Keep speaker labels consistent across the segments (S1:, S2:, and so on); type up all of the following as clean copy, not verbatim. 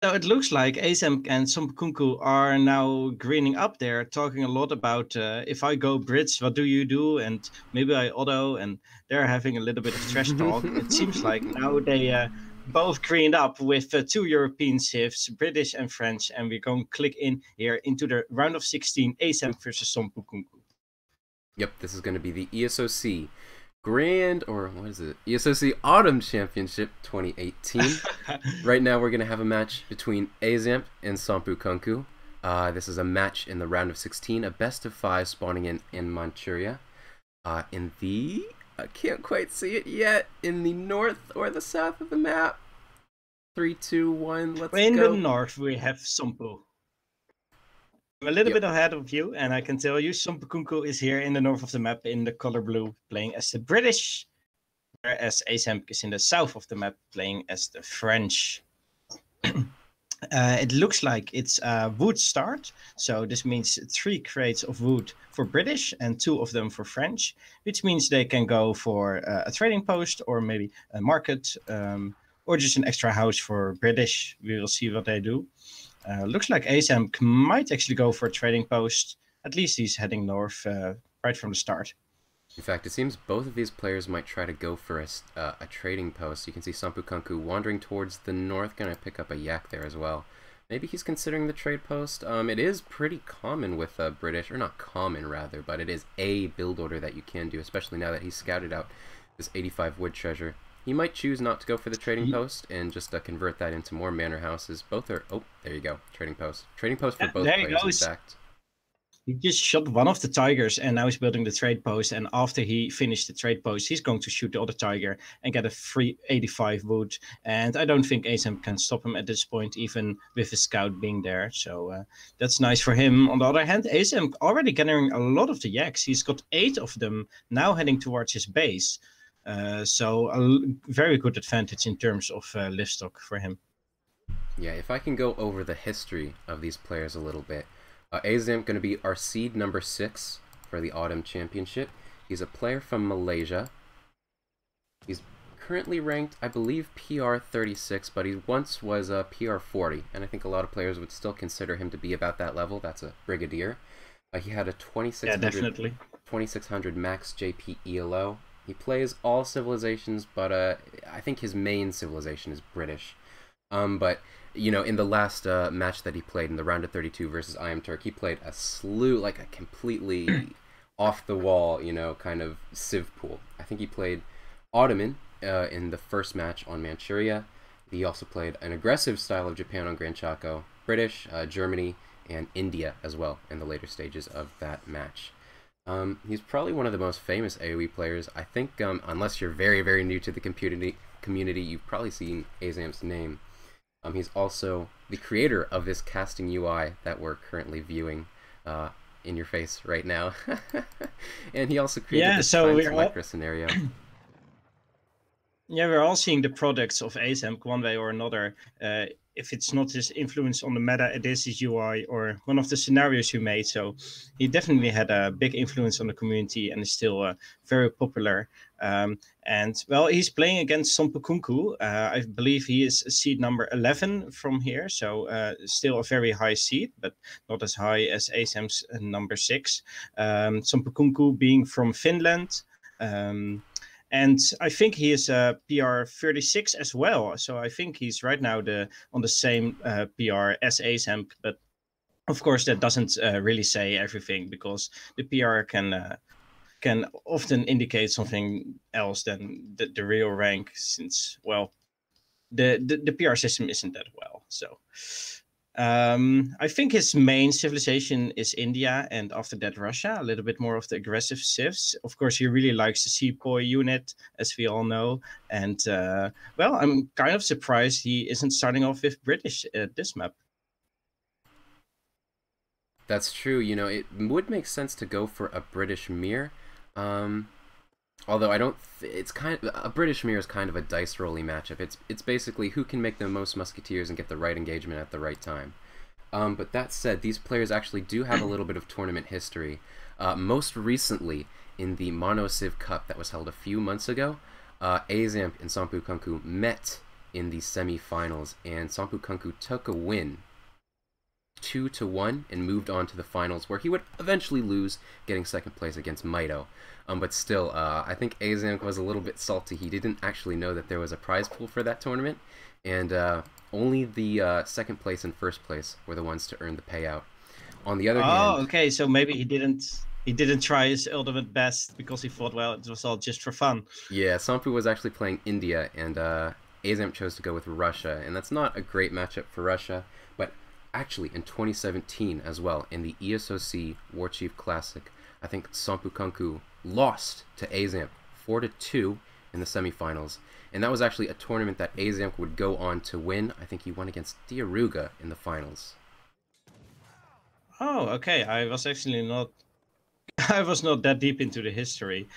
S1: So it looks like Aizamk and SomppuKunkku are now greening up there, talking a lot about if I go Brits, what do you do? And maybe I auto, and they're having a little bit of trash talk. It seems like now they both greened up with two European civs, British and French, and we're going to click in here into the round of 16, Aizamk versus SomppuKunkku.
S2: Yep, this is going to be the ESOC ESOC Autumn Championship 2018. Right now we're going to have a match between Aizamk and SomppuKunkku. This is a match in the round of 16, a best of 5 spawning in Manchuria. In the, I can't quite see it yet, in the north or the south of the map. 3, 2, 1, let's go.
S1: In the north we have Somppu. I'm a little bit ahead of you, and I can tell you SomppuKunkku is here in the north of the map in the color blue, playing as the British, whereas Aizamk is in the south of the map, playing as the French. It looks like it's a wood start, so this means 3 crates of wood for British and 2 of them for French, which means they can go for a trading post or maybe a market, or just an extra house for British. We will see what they do. Looks like Aizamk might actually go for a trading post. At least he's heading north right from the start.
S2: In fact, it seems both of these players might try to go for a trading post. You can see SomppuKunkku wandering towards the north, going to pick up a yak there as well. Maybe he's considering the trade post. It is pretty common with British, or not common rather, but it is a build order that you can do, especially now that he's scouted out this 85 wood treasure. He might choose not to go for the trading post and just convert that into more manor houses. Both are... Oh, there you go. Trading post. Trading post for both players, in fact.
S1: He just shot one of the tigers and now he's building the trade post. And after he finished the trade post, he's going to shoot the other tiger and get a free 85 wood. And I don't think Aizamk can stop him at this point, even with his scout being there. So that's nice for him. On the other hand, Aizamk already gathering a lot of the yaks. He's got 8 of them now heading towards his base. So a very good advantage in terms of livestock for him.
S2: Yeah, if I can go over the history of these players a little bit. Aizamk going to be our seed number 6 for the Autumn Championship. He's a player from Malaysia. He's currently ranked, I believe, PR 36, but he once was a PR 40, and I think a lot of players would still consider him to be about that level. That's a brigadier. He had a 2600 max JP ELO. He plays all civilizations, but I think his main civilization is British. But, you know, in the last match that he played in the round of 32 versus I Am Turk, he played a slew, like a completely off-the-wall, you know, kind of civ pool. I think he played Ottoman in the first match on Manchuria. He also played an aggressive style of Japan on Grand Chaco, British, Germany, and India as well in the later stages of that match. He's probably one of the most famous AoE players. I think, unless you're very, very new to the community, you've probably seen Aizamk's name. He's also the creator of this casting UI that we're currently viewing in your face right now. And he also created the time selector scenario.
S1: Yeah, we're all seeing the products of Aizamk one way or another. If it's not his influence on the meta, it is his UI or one of the scenarios you made. So he definitely had a big influence on the community and is still very popular. And, well, he's playing against SomppuKunkku. I believe he is seed number 11 from here. So still a very high seed, but not as high as Aizamk's number 6. SomppuKunkku being from Finland. And I think he is PR 36 as well. So I think he's right now on the same PR as Aizamk. But of course, that doesn't really say everything, because the PR can often indicate something else than the real rank, since, well, the PR system isn't that well. So I think his main civilization is India, and after that Russia, a little bit more of the aggressive civs. Of course, he really likes the sepoy unit, as we all know. And, well, I'm kind of surprised he isn't starting off with British at this map.
S2: That's true. You know, it would make sense to go for a British mirror. Although I don't, it's kind of, a British mirror is kind of a dice rolling matchup. It's basically who can make the most musketeers and get the right engagement at the right time. But that said, these players actually do have a little bit of tournament history. Most recently, in the Mono Civ Cup that was held a few months ago, Aizamk and SomppuKunkku met in the semi-finals, and SomppuKunkku took a win 2-1 and moved on to the finals, where he would eventually lose, getting second place against Maito. But still, I think Aizamk was a little bit salty. He didn't actually know that there was a prize pool for that tournament, and only the second place and first place were the ones to earn the payout. On the other hand...
S1: Oh, okay, so maybe he didn't try his ultimate best because he thought, well, it was all just for fun.
S2: Yeah, Somppu was actually playing India, and Aizamk chose to go with Russia, and that's not a great matchup for Russia, but actually in 2017 as well, in the ESOC War Chief Classic, I think SomppuKunkku lost to Aizamk 4-2 in the semifinals, and that was actually a tournament that Aizamk would go on to win. I think he won against Diaruga in the finals.
S1: Oh, okay. I was actually not I was not that deep into the history.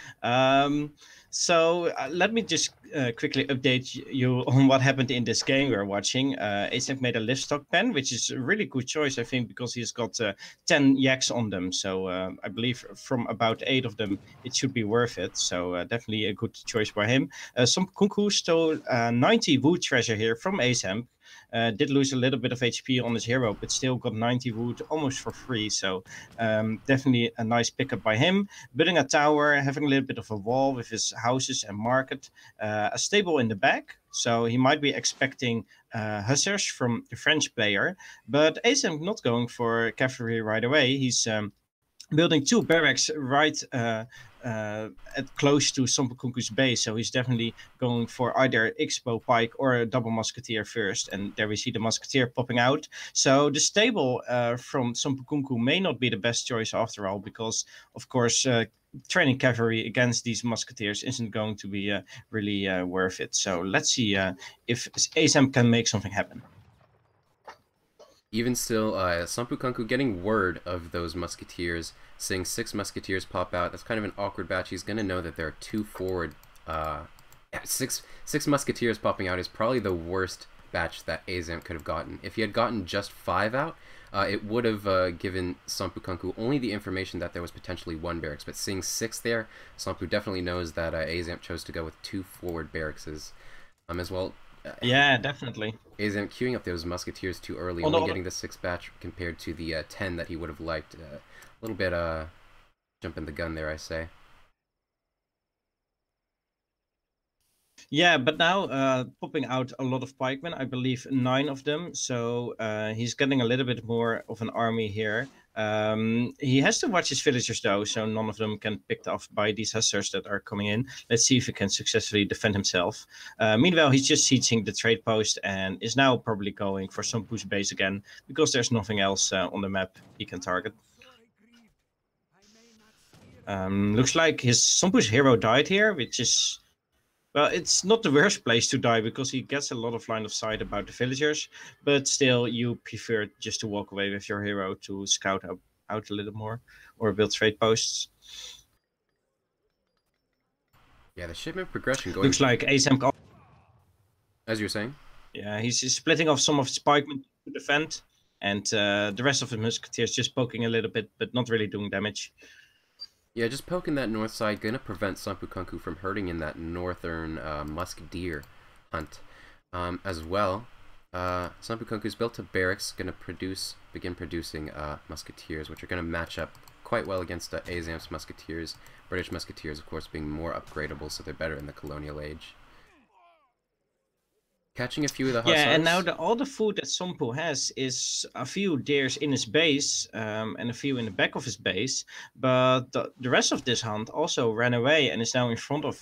S1: So let me just quickly update you on what happened in this game we're watching. Aizamk made a livestock pen, which is a really good choice, I think, because he's got 10 yaks on them. So I believe from about 8 of them, it should be worth it. So definitely a good choice by him. SomppuKunkku stole 90 wood treasure here from Aizamk. Did lose a little bit of HP on his hero, but still got 90 wood almost for free. So definitely a nice pickup by him. Building a tower, having a little bit of a wall with his houses and market. A stable in the back. So he might be expecting hussars from the French player. But Aizamk not going for cavalry right away. He's building 2 barracks right at close to SomppuKunkku's base, so he's definitely going for either X-bow pike or a double musketeer first, and there we see the musketeer popping out. So the stable from SomppuKunkku may not be the best choice after all, because of course training cavalry against these musketeers isn't going to be really worth it. So let's see if Aizamk can make something happen.
S2: Even still, SomppuKunkku getting word of those musketeers, seeing 6 musketeers pop out. That's kind of an awkward batch. He's going to know that there are 2 forward... six musketeers popping out is probably the worst batch that Aizamk could have gotten. If he had gotten just 5 out, it would have given SomppuKunkku only the information that there was potentially 1 barracks. But seeing 6 there, Somppu definitely knows that Aizamk chose to go with 2 forward barracks as well.
S1: Yeah, definitely.
S2: Aizamk queuing up those musketeers too early, only getting the 6 batch compared to the 10 that he would have liked. A little bit jumping the gun there, I say.
S1: Yeah, but now popping out a lot of pikemen, I believe 9 of them. So he's getting a little bit more of an army here. He has to watch his villagers though, so none of them can be picked off by these hussars that are coming in. Let's see if he can successfully defend himself. Meanwhile, he's just sieging the trade post and is now probably going for Somppu's base again, because there's nothing else on the map he can target. Looks like his Somppu's hero died here, which is... Well, it's not the worst place to die, because he gets a lot of line of sight about the villagers, but still you prefer just to walk away with your hero to scout out a little more or build trade posts.
S2: Yeah, the shipment progression going...
S1: Looks like Aizamk...
S2: As you're saying?
S1: Yeah, he's splitting off some of his pikemen to defend, and the rest of the musketeers just poking a little bit, but not really doing damage.
S2: Yeah, just poking that north side, gonna prevent SomppuKunkku from hurting in that northern musk deer hunt. As well, SomppuKunkku's built a barracks, gonna begin producing musketeers, which are gonna match up quite well against Aizamk's musketeers. British musketeers, of course, being more upgradable, so they're better in the colonial age. Catching a few of the hussars.
S1: Yeah, and now all the food that Somppu has is a few deers in his base and a few in the back of his base. But the rest of this hunt also ran away and is now in front of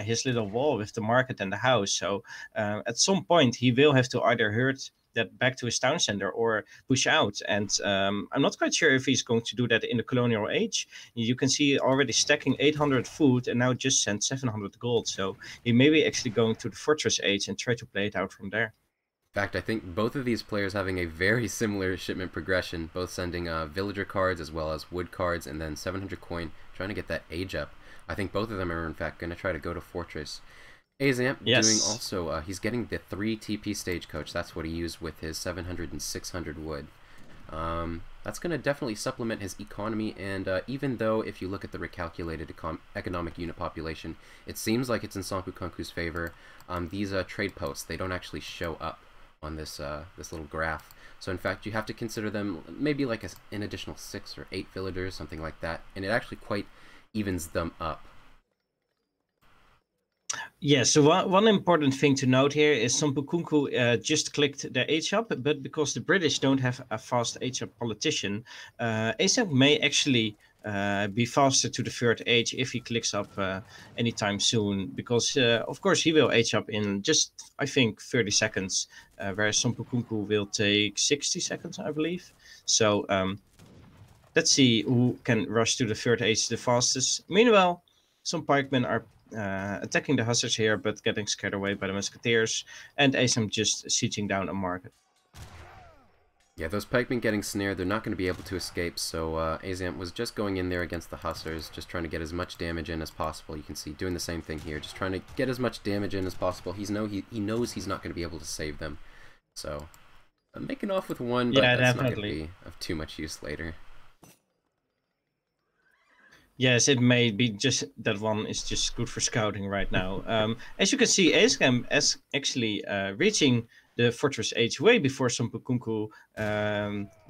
S1: his little wall with the market and the house. So at some point he will have to either herd that back to his town center or push out. And I'm not quite sure if he's going to do that in the colonial age. You can see already stacking 800 food and now just sent 700 gold. So he may be actually going to the fortress age and try to play it out from there.
S2: In fact, I think both of these players having a very similar shipment progression, both sending villager cards as well as wood cards, and then 700 coin, trying to get that age up. I think both of them are in fact going to try to go to fortress. Aizamk doing also, he's getting the 3 TP stagecoach. That's what he used with his 700 and 600 wood. That's going to definitely supplement his economy, and even though if you look at the recalculated economic unit population, it seems like it's in SomppuKunkku's favor, these trade posts, they don't actually show up on this this little graph. So in fact, you have to consider them maybe like an additional 6 or 8 villagers, something like that, and it actually quite evens them up.
S1: Yeah, so one important thing to note here is SomppuKunkku just clicked the age up, but because the British don't have a fast age up politician, Aizamk may actually be faster to the third age if he clicks up anytime soon, because of course he will age up in just, I think, 30 seconds, whereas SomppuKunkku will take 60 seconds, I believe. So let's see who can rush to the third age the fastest. Meanwhile, some pikemen are attacking the hussars here, but getting scared away by the musketeers, and Aizamk just sieging down a market.
S2: Yeah, those pikemen getting snared, they're not going to be able to escape, so Aizamk was just going in there against the hussars, just trying to get as much damage in as possible. You can see doing the same thing here, just trying to get as much damage in as possible. He knows he's not going to be able to save them, so I'm making off with one, but
S1: yeah,
S2: that's
S1: definitely
S2: not going to be of too much use later.
S1: Yes, it may be just that one is just good for scouting right now. As you can see, Aizamk is actually reaching the fortress age way before SomppuKunkku.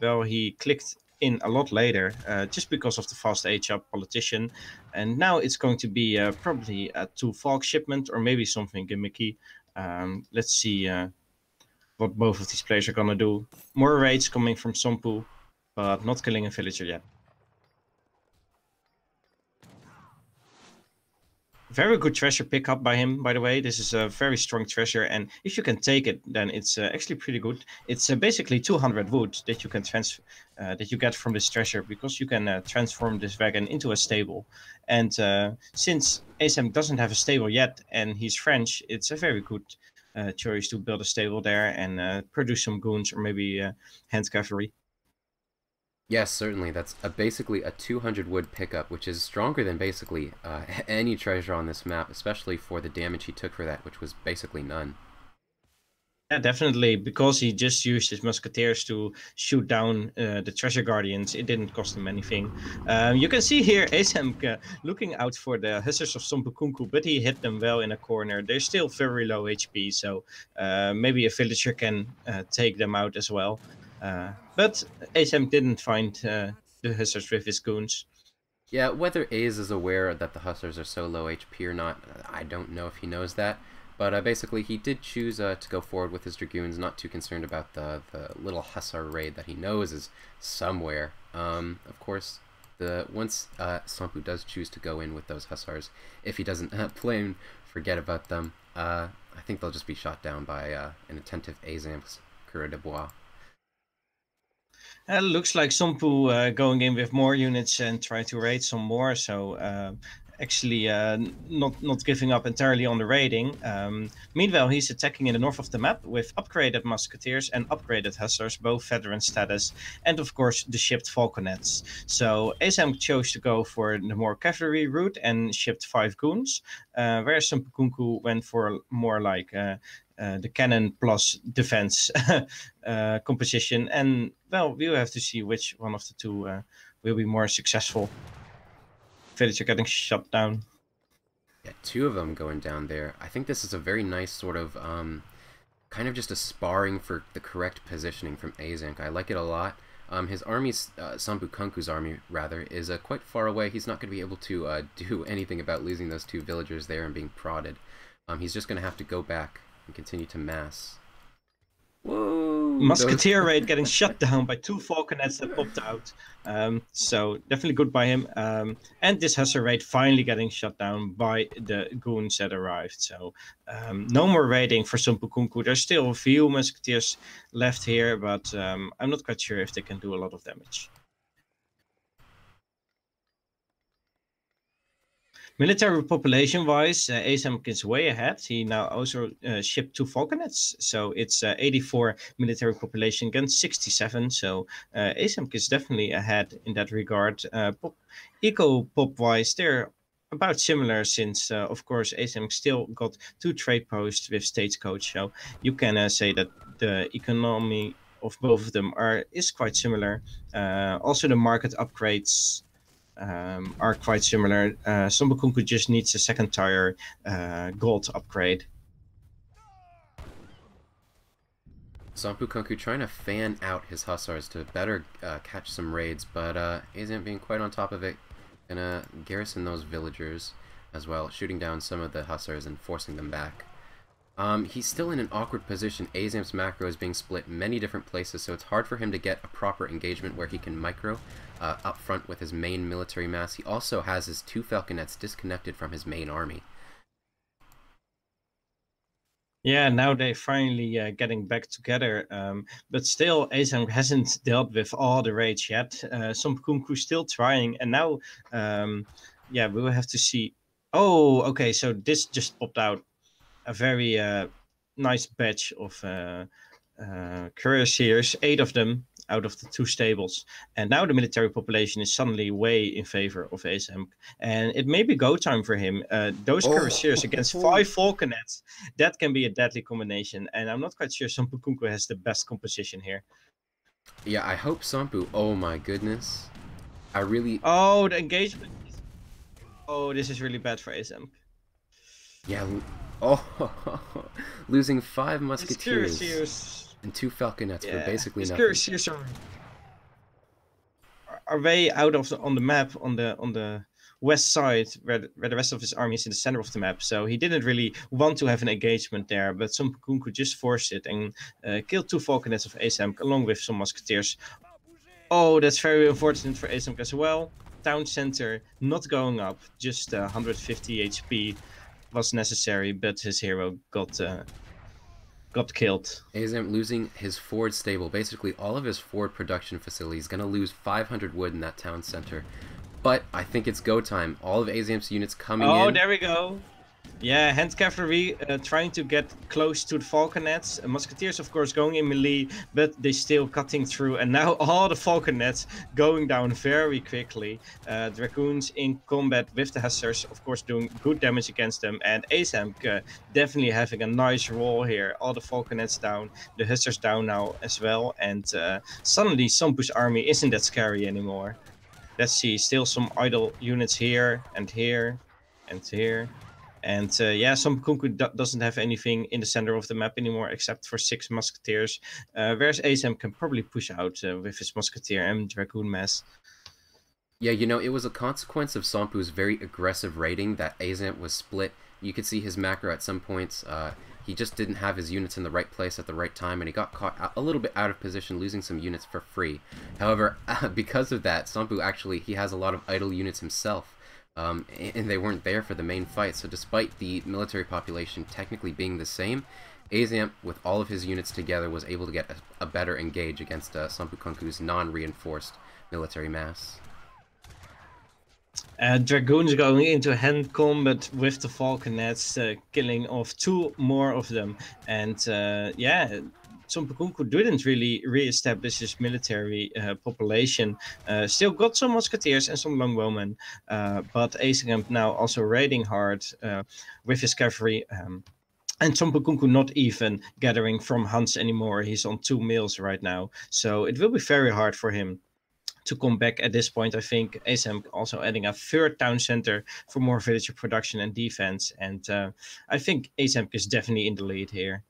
S1: Well, he clicked in a lot later, just because of the fast age up politician. And now it's going to be probably a 2 Falk shipment or maybe something gimmicky. Let's see what both of these players are going to do. More raids coming from Somppu, but not killing a villager yet. Very good treasure pickup by him, by the way. This is a very strong treasure, and if you can take it, then it's actually pretty good. It's basically 200 wood that you can that you get from this treasure, because you can transform this wagon into a stable. And since Aizamk doesn't have a stable yet, and he's French, it's a very good choice to build a stable there and produce some goons or maybe hand cavalry.
S2: Yes, certainly. That's basically a 200 wood pickup, which is stronger than basically any treasure on this map, especially for the damage he took for that, which was basically none.
S1: Yeah, definitely, because he just used his musketeers to shoot down the treasure guardians. It didn't cost him anything. You can see here Aizamk looking out for the hussars of SomppuKunkku, but he hit them well in a corner. They're still very low HP, so maybe a villager can take them out as well. But Aizamk didn't find the hussars with his goons.
S2: Yeah, whether Aze is aware that the hussars are so low HP or not, I don't know if he knows that. But basically, he did choose to go forward with his dragoons, not too concerned about the little hussar raid that he knows is somewhere. Of course, once Somppu does choose to go in with those hussars, if he doesn't plain forget about them, I think they'll just be shot down by an attentive Aizamk's coureur de bois.
S1: Looks like Somppu going in with more units and try to raid some more. So actually not giving up entirely on the raiding. Meanwhile, he's attacking in the north of the map with upgraded musketeers and upgraded hussars, both veteran status, and of course the shipped falconets. So Aizamk chose to go for the more cavalry route and shipped 5 goons, whereas SomppuKunkku went for more like the cannon plus defense composition. And well, we'll have to see which one of the two will be more successful. Villager getting shut down.
S2: Yeah, 2 of them going down there. I think this is a very nice sort of kind of just a sparring for the correct positioning from Aizamk. I like it a lot. His army's, SomppuKunkku's army, rather, is quite far away. He's not going to be able to do anything about losing those 2 villagers there and being prodded. He's just going to have to go back and continue to mass. Whoa!
S1: Musketeer raid getting shut down by 2 falconets that popped out. So definitely good by him. And this hussar raid finally getting shut down by the goons that arrived. So no more raiding for SomppuKunkku. There's still a few musketeers left here, but I'm not quite sure if they can do a lot of damage. Military population-wise, Aizamk is way ahead. He now also shipped 2 falconets, so it's 84 military population against 67. So Aizamk is definitely ahead in that regard. Eco-pop-wise, they're about similar, since of course Aizamk still got 2 trade posts with stagecoach. So you can say that the economy of both of them is quite similar. Also, the market upgrades are quite similar. SomppuKunkku just needs a second tier gold upgrade.
S2: SomppuKunkku trying to fan out his hussars to better catch some raids, but Aizamk being quite on top of it, gonna garrison those villagers as well, shooting down some of the hussars and forcing them back. He's still in an awkward position. Aizamk's macro is being split many different places, so it's hard for him to get a proper engagement where he can micro up front with his main military mass. He also has his 2 falconets disconnected from his main army.
S1: Yeah, now they finally getting back together, but still Aizamk hasn't dealt with all the raids yet. SomppuKunkku still trying, and now, yeah, we will have to see. Oh, okay, so this just popped out a very nice batch of cuirassiers, 8 of them out of the 2 stables, and now the military population is suddenly way in favor of Aizamk, and it may be go time for him. Those cuirassiers against 5 falconets, that can be a deadly combination, and I'm not quite sure SomppuKunkku has the best composition here.
S2: Yeah, I hope Somppu. Oh my goodness, I really.
S1: Oh, the engagement. Oh, this is really bad for Aizamk.
S2: Yeah. Oh, losing 5 musketeers and 2 falconets for basically nothing.
S1: Cuirassiers are way out of on the map on the west side, where the rest of his army is in the center of the map. So he didn't really want to have an engagement there, but SomppuKunkku just forced it and killed 2 falconets of Aizamk along with some musketeers. Oh, that's very unfortunate for Aizamk as well. Town center not going up, just 150 HP was necessary, but his hero got killed.
S2: Aizamk losing his forward stable, basically all of his forward production facilities, gonna lose 500 wood in that town center. But I think it's go time. All of Aizamk's units coming in.
S1: Oh, there we go. Yeah, hand cavalry trying to get close to the falconets. Musketeers, of course, going in melee, but they still cutting through. And now all the falconets going down very quickly. Dragoons in combat with the hussars, of course, doing good damage against them. And Aizamk definitely having a nice role here. All the falconets down, the hussars down now as well. And suddenly Somppu's army isn't that scary anymore. Let's see, still some idle units here and here and here. And yeah, SomppuKunkku doesn't have anything in the center of the map anymore except for 6 musketeers. Whereas Aizamk can probably push out with his musketeer and dragoon mass.
S2: Yeah, you know, it was a consequence of Somppu's very aggressive raiding that Aizamk was split. You could see his macro at some points. He just didn't have his units in the right place at the right time, and he got caught a little bit out of position, losing some units for free. However, because of that, Somppu actually, he has a lot of idle units himself. And they weren't there for the main fight, so despite the military population technically being the same, Aizamk, with all of his units together, was able to get a better engage against SomppuKunkku's non-reinforced military mass.
S1: Dragoons going into hand combat with the falconets, killing off 2 more of them. And yeah, SomppuKunkku didn't really re-establish his military population. Still got some musketeers and some longbowmen, but Aizamk now also raiding hard with his cavalry. And SomppuKunkku not even gathering from Hans anymore. He's on 2 mills right now, so it will be very hard for him to come back at this point. I think Aizamk also adding a 3rd town center for more villager production and defense. And I think Aizamk is definitely in the lead here.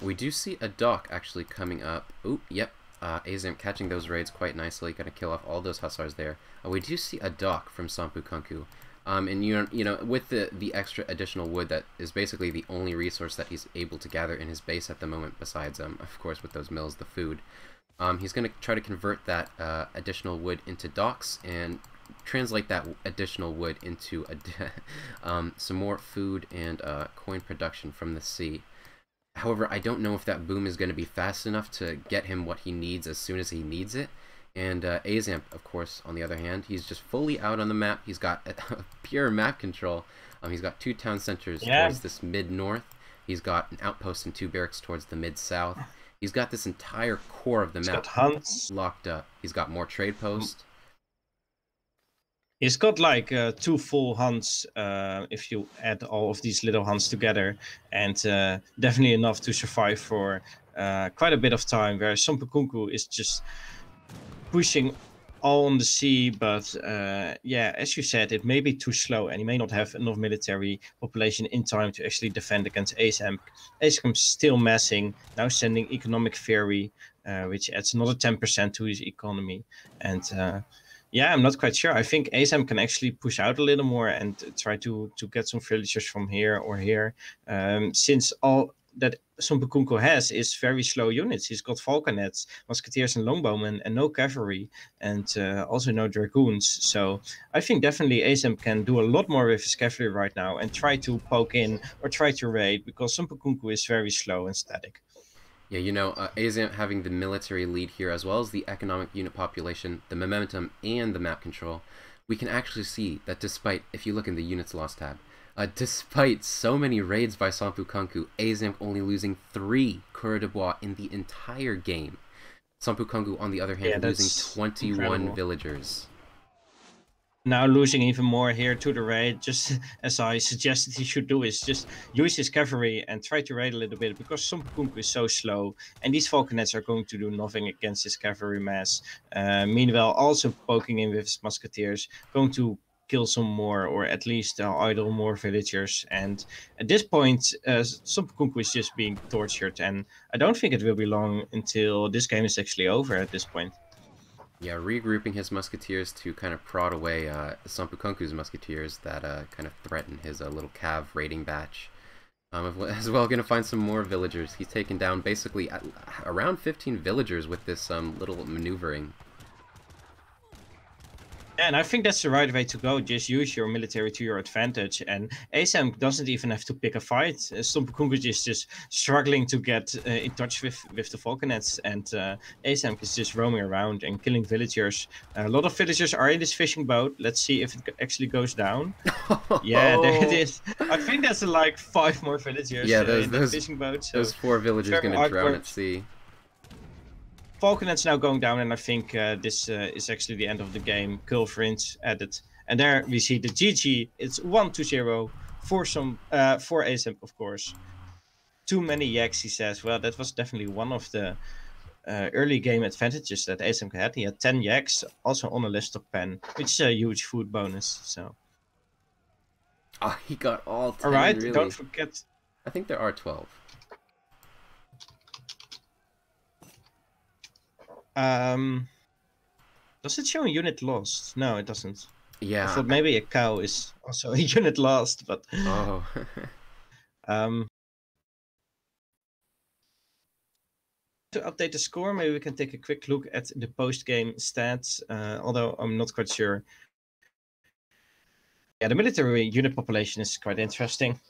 S2: We do see a dock actually coming up. Oop, yep. Aizamk catching those raids quite nicely. Gonna kill off all those hussars there. We do see a dock from SomppuKunkku. And you know, with the extra additional wood, that is basically the only resource that he's able to gather in his base at the moment, besides, of course, with those mills, the food. He's going to try to convert that additional wood into docks and translate that additional wood into some more food and coin production from the sea. However, I don't know if that boom is going to be fast enough to get him what he needs as soon as he needs it. And Aizamk, of course, on the other hand, he's just fully out on the map. He's got pure map control. He's got 2 town centers towards this mid-north. He's got an outpost and 2 barracks towards the mid-south. He's got this entire core of the map locked up. He's got more trade posts.
S1: He's got like 2 full hunts if you add all of these little hunts together, and definitely enough to survive for quite a bit of time. Whereas SomppuKunkku is just pushing all on the sea, but yeah, as you said, it may be too slow, and he may not have enough military population in time to actually defend against Aizamk. Aizamk still massing, now sending economic ferry, which adds another 10% to his economy, and yeah, I'm not quite sure. I think Aizamk can actually push out a little more and try to get some villagers from here or here, since all that SomppuKunkku has is very slow units. He's got falconets, musketeers, and longbowmen, and no cavalry, and also no dragoons. So I think definitely Aizamk can do a lot more with his cavalry right now and try to poke in or try to raid, because SomppuKunkku is very slow and static.
S2: Yeah, you know, Aizamk having the military lead here, as well as the economic unit population, the momentum, and the map control, we can actually see that despite, if you look in the units lost tab, despite so many raids by SomppuKunkku, Aizamk only losing 3 Coureurs de Bois in the entire game. SomppuKunkku, on the other hand,
S1: Yeah,
S2: losing
S1: that's
S2: 21
S1: incredible.
S2: villagers.
S1: Now losing even more here to the raid, just as I suggested he should do, is just use his cavalry and try to raid a little bit, because SomppuKunkku is so slow, and these falconets are going to do nothing against his cavalry mass. Meanwhile, also poking in with his musketeers, going to kill some more, or at least idle more villagers. And at this point, SomppuKunkku is just being tortured, and I don't think it will be long until this game is actually over at this point.
S2: Yeah, regrouping his musketeers to kind of prod away SomppuKunkku's musketeers that kind of threaten his little cav raiding batch. As well, going to find some more villagers. He's taken down basically around 15 villagers with this little maneuvering.
S1: And I think that's the right way to go. Just use your military to your advantage. And Aizamk doesn't even have to pick a fight. SomppuKunkku is just struggling to get in touch with the falconets. And Aizamk is just roaming around and killing villagers. A lot of villagers are in this fishing boat. Let's see if it actually goes down. Yeah, there it is. I think that's like 5 more villagers in the fishing boat. So
S2: those 4 villagers going to drown at sea.
S1: Falconet's now going down, and I think this is actually the end of the game. Culverins added, and there we see the GG. It's 1-0 for Aizamk, of course. Too many yaks, he says. Well, that was definitely one of the early game advantages that Aizamk had. He had 10 yaks, also on a livestock pen, which is a huge food bonus. So.
S2: Oh, he got all 10.
S1: All right,
S2: really.
S1: don't forget.
S2: I think there are 12.
S1: Does it show a unit lost? No, it doesn't.
S2: Yeah.
S1: I thought maybe a cow is also a unit lost, but
S2: oh.
S1: To update the score, maybe we can take a quick look at the post-game stats, although I'm not quite sure. Yeah, the military unit population is quite interesting.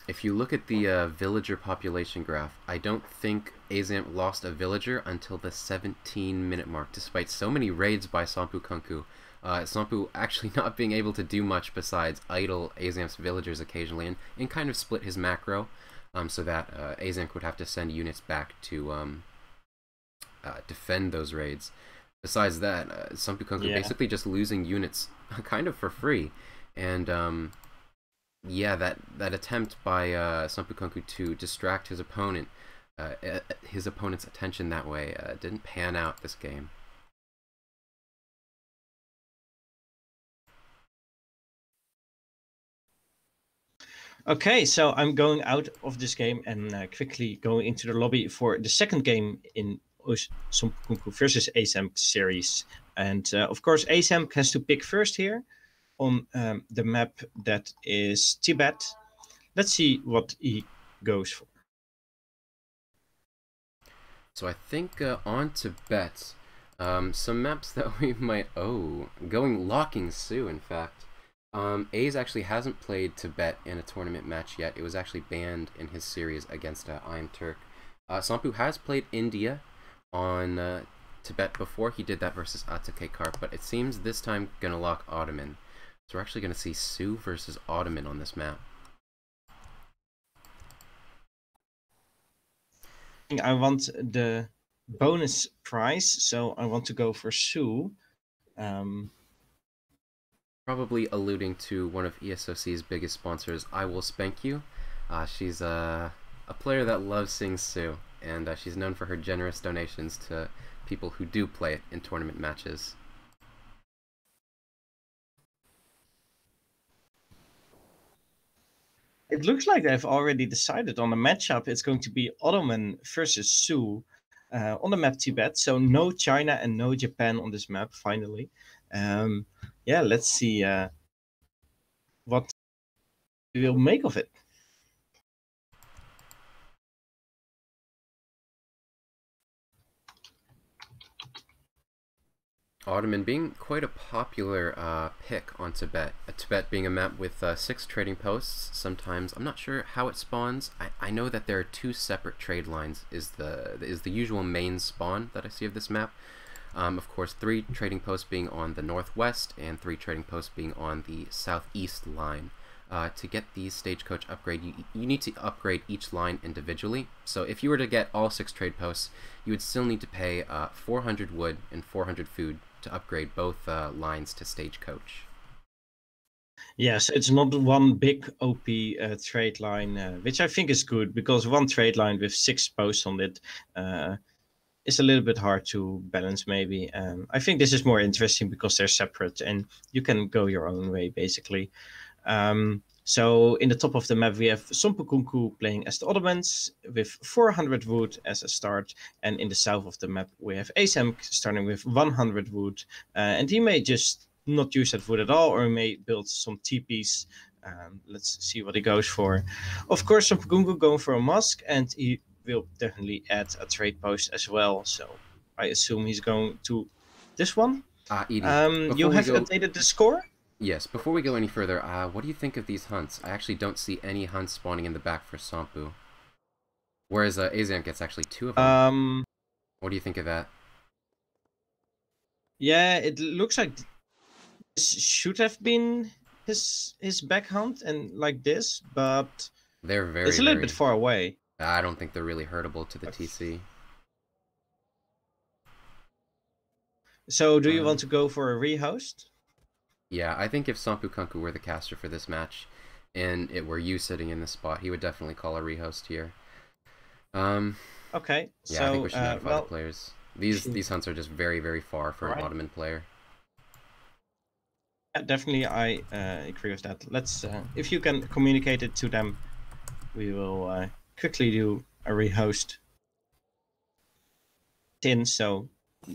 S2: If you look at the villager population graph, I don't think Aizamk lost a villager until the 17-minute mark, despite so many raids by SomppuKunkku. Somppu actually not being able to do much besides idle Aizamk's villagers occasionally, and kind of split his macro, so that Aizamk would have to send units back to defend those raids. Besides that, SomppuKunkku basically just losing units kind of for free, and yeah, that attempt by SomppuKunkku to distract his opponent's attention that way didn't pan out this game.
S1: Okay, so I'm going out of this game and quickly going into the lobby for the second game in SomppuKunkku versus Aizamk series. And of course, Aizamk has to pick first here on the map that is Tibet. Let's see what he goes for.
S2: So I think on Tibet, some maps that we might going locking Sioux, in fact. Aiz actually hasn't played Tibet in a tournament match yet. It was actually banned in his series against Iron Turk. Somppu has played India on Tibet before. He did that versus Karp, but it seems this time gonna lock Ottoman. So we're actually gonna see Sioux versus Ottoman on this map.
S1: I want the bonus prize, so I want to go for Sioux.
S2: Probably alluding to one of ESOC's biggest sponsors, I Will Spank You. She's a player that loves seeing Sioux, and she's known for her generous donations to people who do play it in tournament matches.
S1: It looks like they've already decided on a matchup. It's going to be Ottoman versus Sioux on the map Tibet. So no China and no Japan on this map, finally. Yeah, let's see what we will make of it.
S2: Ottoman being quite a popular pick on Tibet. Tibet being a map with 6 trading posts. Sometimes I'm not sure how it spawns. I know that there are 2 separate trade lines. Is the usual main spawn that I see of this map. Of course, 3 trading posts being on the northwest and 3 trading posts being on the southeast line. To get the stagecoach upgrade, you need to upgrade each line individually. So if you were to get all 6 trade posts, you would still need to pay 400 wood and 400 food to upgrade both lines to stagecoach.
S1: Yes, it's not one big OP trade line, which I think is good, because one trade line with 6 posts on it is a little bit hard to balance, maybe. I think this is more interesting because they're separate and you can go your own way, basically. So in the top of the map, we have SomppuKunkku playing as the Ottomans with 400 wood as a start. And in the south of the map, we have Aizamk starting with 100 wood. And he may just not use that wood at all, or he may build some teepees. Let's see what he goes for. Of course, SomppuKunkku going for a mosque, and he will definitely add a trade post as well. So I assume he's going to this one.
S2: Edie,
S1: You have updated the score?
S2: Yes, before we go any further, what do you think of these hunts? I actually don't see any hunts spawning in the back for Somppu. Whereas Aizamk gets actually 2 of them. What do you think of that?
S1: Yeah, it looks like this should have been his back hunt and like this, but
S2: They're very,
S1: it's a little bit far away.
S2: I don't think they're really hurtable to the TC.
S1: So do you want to go for a rehost?
S2: Yeah, I think if SomppuKunkku were the caster for this match, and it were you sitting in this spot, he would definitely call a rehost here.
S1: Okay.
S2: Yeah,
S1: so,
S2: I think we should notify the players. These hunts are just very, very far for an Ottoman player.
S1: Yeah, definitely, I agree with that. Let's, if you can communicate it to them, we will quickly do a rehost. So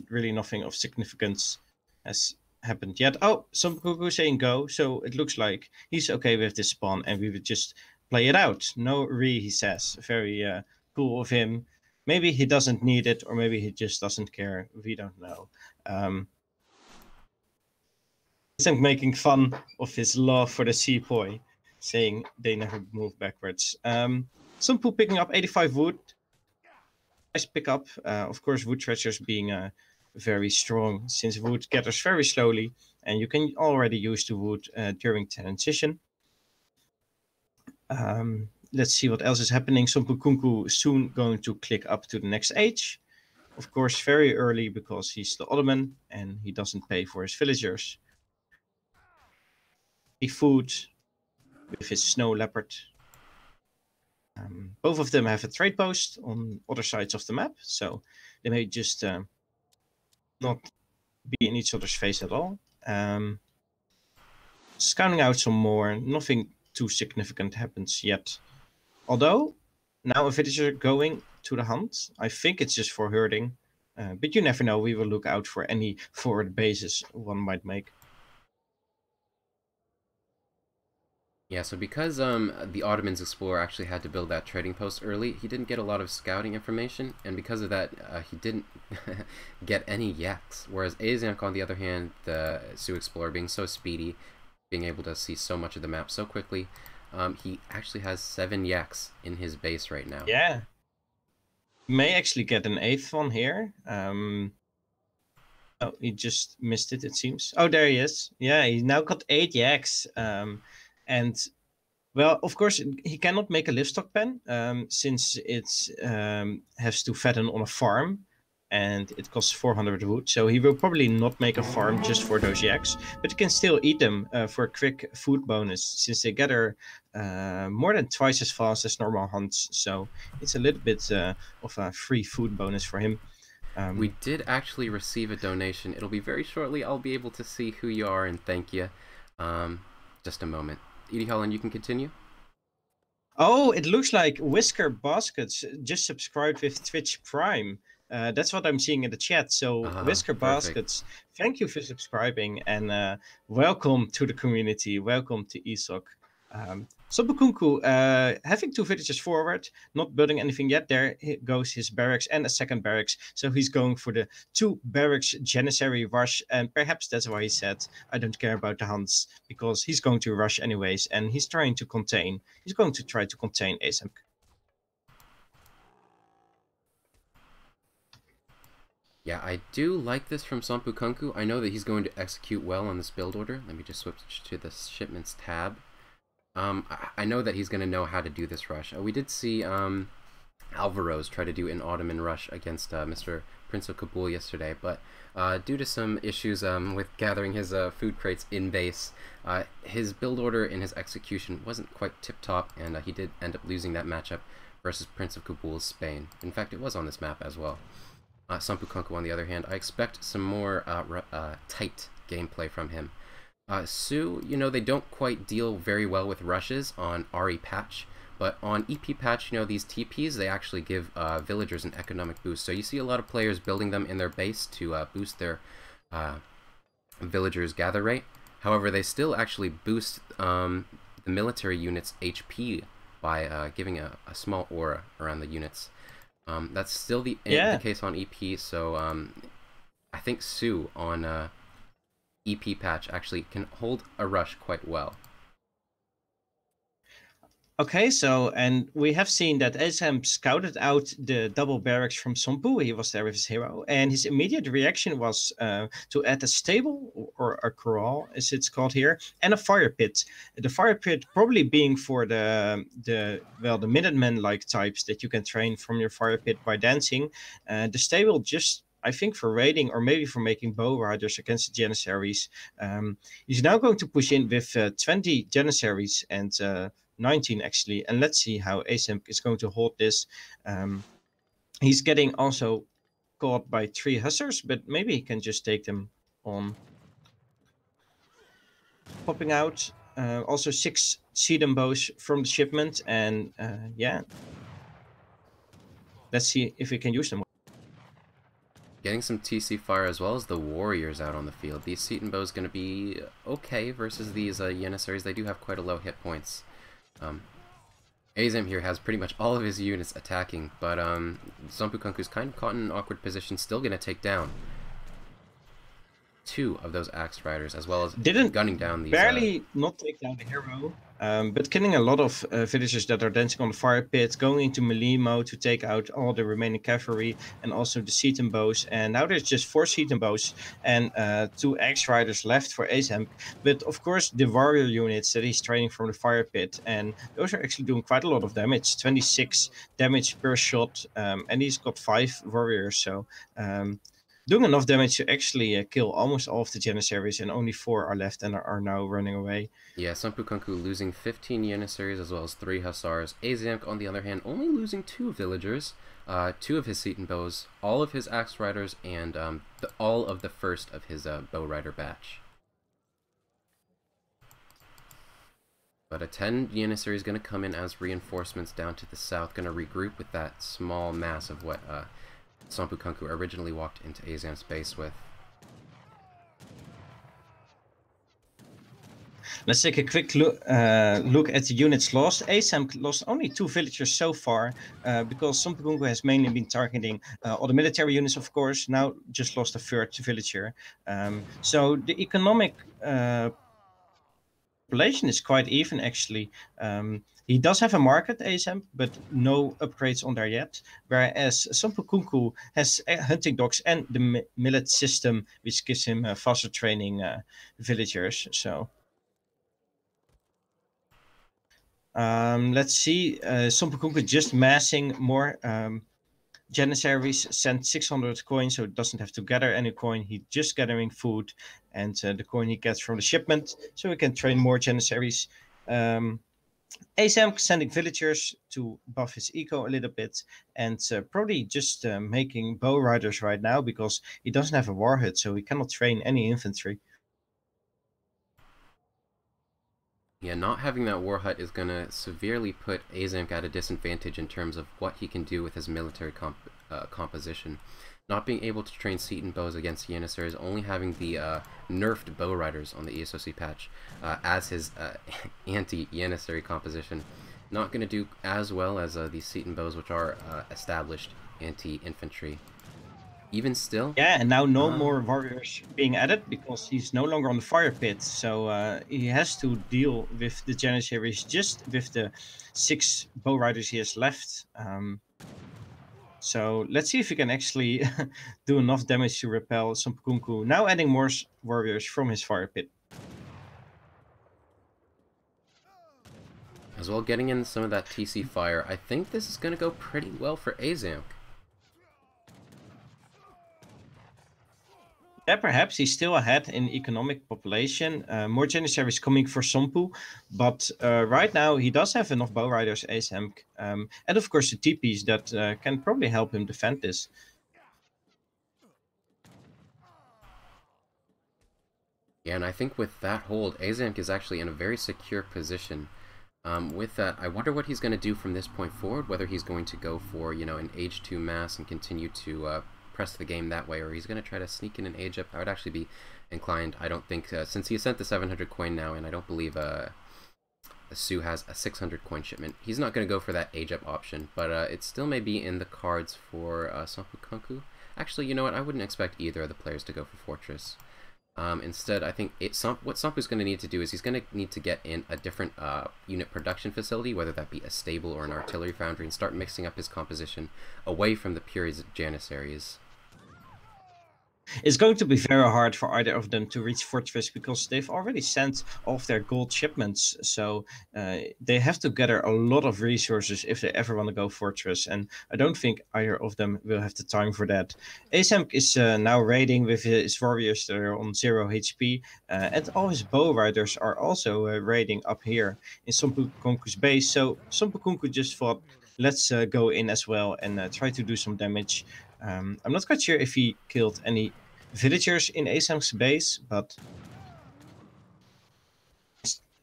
S1: really nothing of significance has happened yet. Oh, SomppuKunkku saying go, so it looks like he's okay with this spawn, and we would just play it out. No re, he says. Very cool of him. Maybe he doesn't need it, or maybe he just doesn't care. We don't know. He's making fun of his love for the sepoy, saying they never move backwards. Somppu picking up 85 wood. Nice pickup. Of course, wood treasures being very strong, since wood gathers very slowly, and you can already use the wood during transition. Let's see what else is happening. SomppuKunkku soon going to click up to the next age. Of course, very early, because he's the Ottoman and he doesn't pay for his villagers. Food with his snow leopard. Both of them have a trade post on other sides of the map, so they may just not be in each other's face at all. Scouting out some more, nothing too significant happens yet. Although, now a villager going to the hunt. I think it's just for herding, but you never know. We will look out for any forward bases one might make.
S2: Yeah, so because the Ottomans explorer actually had to build that trading post early, he didn't get a lot of scouting information, and because of that, he didn't get any yaks. Whereas Aizamk, on the other hand, the Sioux explorer being so speedy, being able to see so much of the map so quickly, he actually has 7 yaks in his base right now.
S1: Yeah. May actually get an 8th one here. Oh, he just missed it, it seems. Oh, there he is. Yeah, he now got 8 yaks. And, well, of course, he cannot make a livestock pen, since it has to fatten on a farm. and it costs 400 wood. So he will probably not make a farm just for those yaks, but he can still eat them for a quick food bonus, since they gather more than twice as fast as normal hunts. So it's a little bit of a free food bonus for him.
S2: We did actually receive a donation. It'll be very shortly. I'll be able to see who you are and thank you. Just a moment. Edeholland, you can continue.
S1: Oh, it looks like Whisker Baskets just subscribed with Twitch Prime. That's what I'm seeing in the chat. So Whisker
S2: perfect.
S1: Baskets, thank you for subscribing, and welcome to the community. Welcome to ESOC. SomppuKunkku, having 2 villages forward, not building anything yet. There goes his barracks and a second barracks. So he's going for the 2 barracks Janissary rush, and perhaps that's why he said, I don't care about the hunts, because he's going to rush anyways, and he's trying to contain. He's going to try to contain Aizamk.
S2: Yeah, I do like this from SomppuKunkku. I know that he's going to execute well on this build order. Let me just switch to the shipments tab. I know that he's going to know how to do this rush. We did see Alvaro's try to do an Ottoman rush against Mr. Prince of Kabul yesterday, but due to some issues with gathering his food crates in base, his build order and his execution wasn't quite tip-top, and he did end up losing that matchup versus Prince of Kabul's Spain. In fact, it was on this map as well. SomppuKunkku, on the other hand, I expect some more tight gameplay from him. Sioux, you know, they don't quite deal very well with rushes on RE patch, but on EP patch, you know, these TPs, they actually give villagers an economic boost. So you see a lot of players building them in their base to boost their villagers' gather rate. However, they still actually boost the military units' HP by giving a small aura around the units. That's still the case on EP, so I think Sioux on EP patch actually can hold a rush quite well.
S1: Okay, so, and we have seen that Aizamk scouted out the double barracks from Somppu. He was there with his hero, and his immediate reaction was to add a stable, or a corral, as it's called here, and a fire pit. The fire pit probably being for the Minutemen-like types that you can train from your fire pit by dancing. The stable just, I think, for raiding, or maybe for making bow riders against the Janissaries. He's now going to push in with 20 Janissaries and 19 actually, and let's see how Aizamk is going to hold this. He's getting also caught by 3 hussars, but maybe he can just take them on. Popping out also 6 sedum bows from the shipment, and yeah, let's see if we can use them.
S2: Getting some TC fire as well as the warriors out on the field. These Seton bows going to be okay versus these Janissaries. They do have quite a low hit points. Aizamk here has pretty much all of his units attacking, but SomppuKunkku's kind of caught in an awkward position, still going to take down 2 of those axe riders, as well as gunning down these...
S1: Barely not take down the hero, but killing a lot of villagers that are dancing on the fire pit, going into melee mode to take out all the remaining cavalry, and also the Seton bows. And now there's just 4 Seton bows and 2 axe riders left for Aizamk. But of course, the warrior units that he's training from the fire pit, and those are actually doing quite a lot of damage, 26 damage per shot, and he's got 5 warriors, so... doing enough damage to actually kill almost all of the Janissaries, and only 4 are left and are now running away.
S2: Yeah, SomppuKunkku losing 15 Janissaries as well as 3 hussars. Aizamk, on the other hand, only losing 2 villagers, 2 of his Seton bows, all of his axe riders, and all of the first of his bow rider batch. But a 10 Janissary is going to come in as reinforcements down to the south, going to regroup with that small mass of what SomppuKunkku originally walked into Aizamk's base with.
S1: Let's take a quick look at the units lost. Aizamk lost only 2 villagers so far, because SomppuKunkku has mainly been targeting all the military units, of course. Now just lost a 3rd villager. So the economic population is quite even, actually. He does have a market, Aizamk, but no upgrades on there yet. Whereas SomppuKunkku has hunting dogs and the millet system, which gives him faster training villagers. So let's see, SomppuKunkku just massing more Janissaries sent 600 coins, so it doesn't have to gather any coin. He's just gathering food and the coin he gets from the shipment, so we can train more Janissaries. Aizamk sending villagers to buff his eco a little bit, and probably just making bow riders right now because he doesn't have a warhead, so he cannot train any infantry.
S2: Yeah, not having that war hut is going to severely put Aizamk at a disadvantage in terms of what he can do with his military composition. Not being able to train Seton bows against Janissaries, only having the nerfed bow riders on the ESOC patch as his anti-Janissary composition. Not going to do as well as the Seton bows, which are established anti-infantry. Even still...
S1: Yeah, and now no more warriors being added because he's no longer on the fire pit. So he has to deal with the Janissaries just with the 6 bow riders he has left. So let's see if we can actually do enough damage to repel SomppuKunkku. Now adding more warriors from his fire pit.
S2: As well, getting in some of that TC fire. I think this is going to go pretty well for Aizamk.
S1: Yeah, perhaps he's still ahead in economic population. More Janissaries coming for Somppu, but right now he does have enough bow riders, Aizamk, and of course the TPs that can probably help him defend this.
S2: Yeah, and I think with that hold, Aizamk is actually in a very secure position. With that, I wonder what he's going to do from this point forward, whether he's going to go for, you know, an age 2 mass and continue to press the game that way, or he's going to try to sneak in an age up. I would actually be inclined. I don't think, since he sent the 700 coin now, and I don't believe Sioux has a 600 coin shipment, he's not going to go for that age up option, but it still may be in the cards for SomppuKunkku. Actually, you know what, I wouldn't expect either of the players to go for Fortress. Instead, I think what Somppu's going to need to do is he's going to need to get in a different unit production facility, whether that be a stable or an artillery foundry, and start mixing up his composition away from the pure Janissaries.
S1: It's going to be very hard for either of them to reach Fortress because they've already sent off their gold shipments. So they have to gather a lot of resources if they ever want to go Fortress. And I don't think either of them will have the time for that. Aizamk is now raiding with his warriors that are on 0 HP. And all his bow riders are also raiding up here in SomppuKunkku's base. So SomppuKunkku just thought, let's go in as well and try to do some damage. I'm not quite sure if he killed any villagers in Aizamk's base, but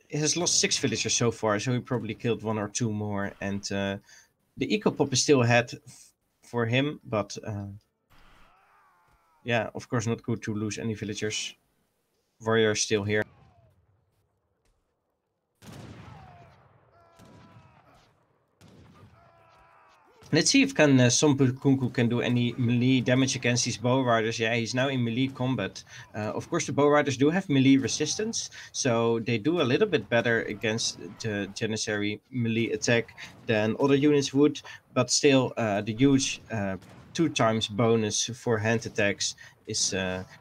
S1: he has lost 6 villagers so far, so he probably killed 1 or 2 more. And the eco pop is still ahead for him, but yeah, of course not good to lose any villagers. Warrior is still here. Let's see if SomppuKunkku can do any melee damage against these bow riders. Yeah, he's now in melee combat. Of course, the bow riders do have melee resistance, so they do a little bit better against the Janissary melee attack than other units would. But still, the huge 2 times bonus for hand attacks is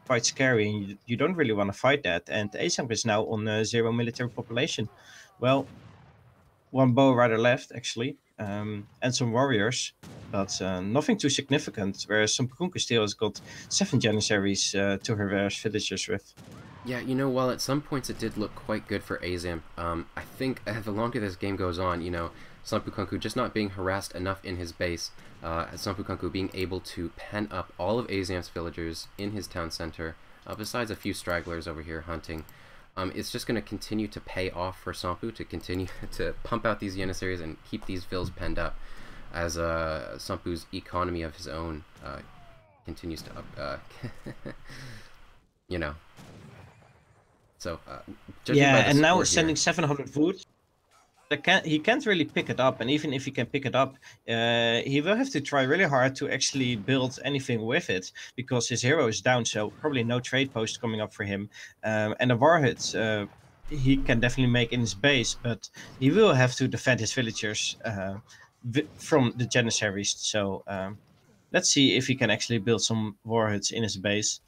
S1: quite scary, and you don't really want to fight that. And Aizamk is now on 0 military population. Well, 1 bow rider left actually. And some warriors, but nothing too significant, whereas SomppuKunkku still has got 7 Janissaries to harass villagers with.
S2: Yeah, you know, while at some points it did look quite good for Aizamk, I think the longer this game goes on, you know, SomppuKunkku just not being harassed enough in his base, SomppuKunkku being able to pen up all of Aizamk's villagers in his town center, besides a few stragglers over here hunting. It's just going to continue to pay off for Somppu to continue to pump out these Janissaries and keep these vills penned up as Somppu's economy of his own continues to up, you know. So,
S1: yeah, and now sending 700 wood. He can't really pick it up, and even if he can pick it up, he will have to try really hard to actually build anything with it because his hero is down, so probably no trade post coming up for him. And the warheads he can definitely make in his base, but he will have to defend his villagers from the Janissaries. So let's see if he can actually build some warheads in his base.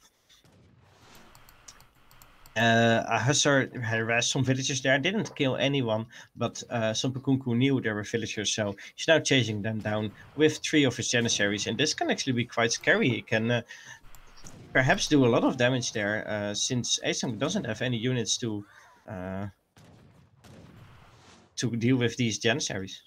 S1: A hussar harassed some villagers there, didn't kill anyone, but SomppuKunkku knew there were villagers, so he's now chasing them down with 3 of his janissaries, and this can actually be quite scary. He can perhaps do a lot of damage there, since Aizamk doesn't have any units to deal with these janissaries.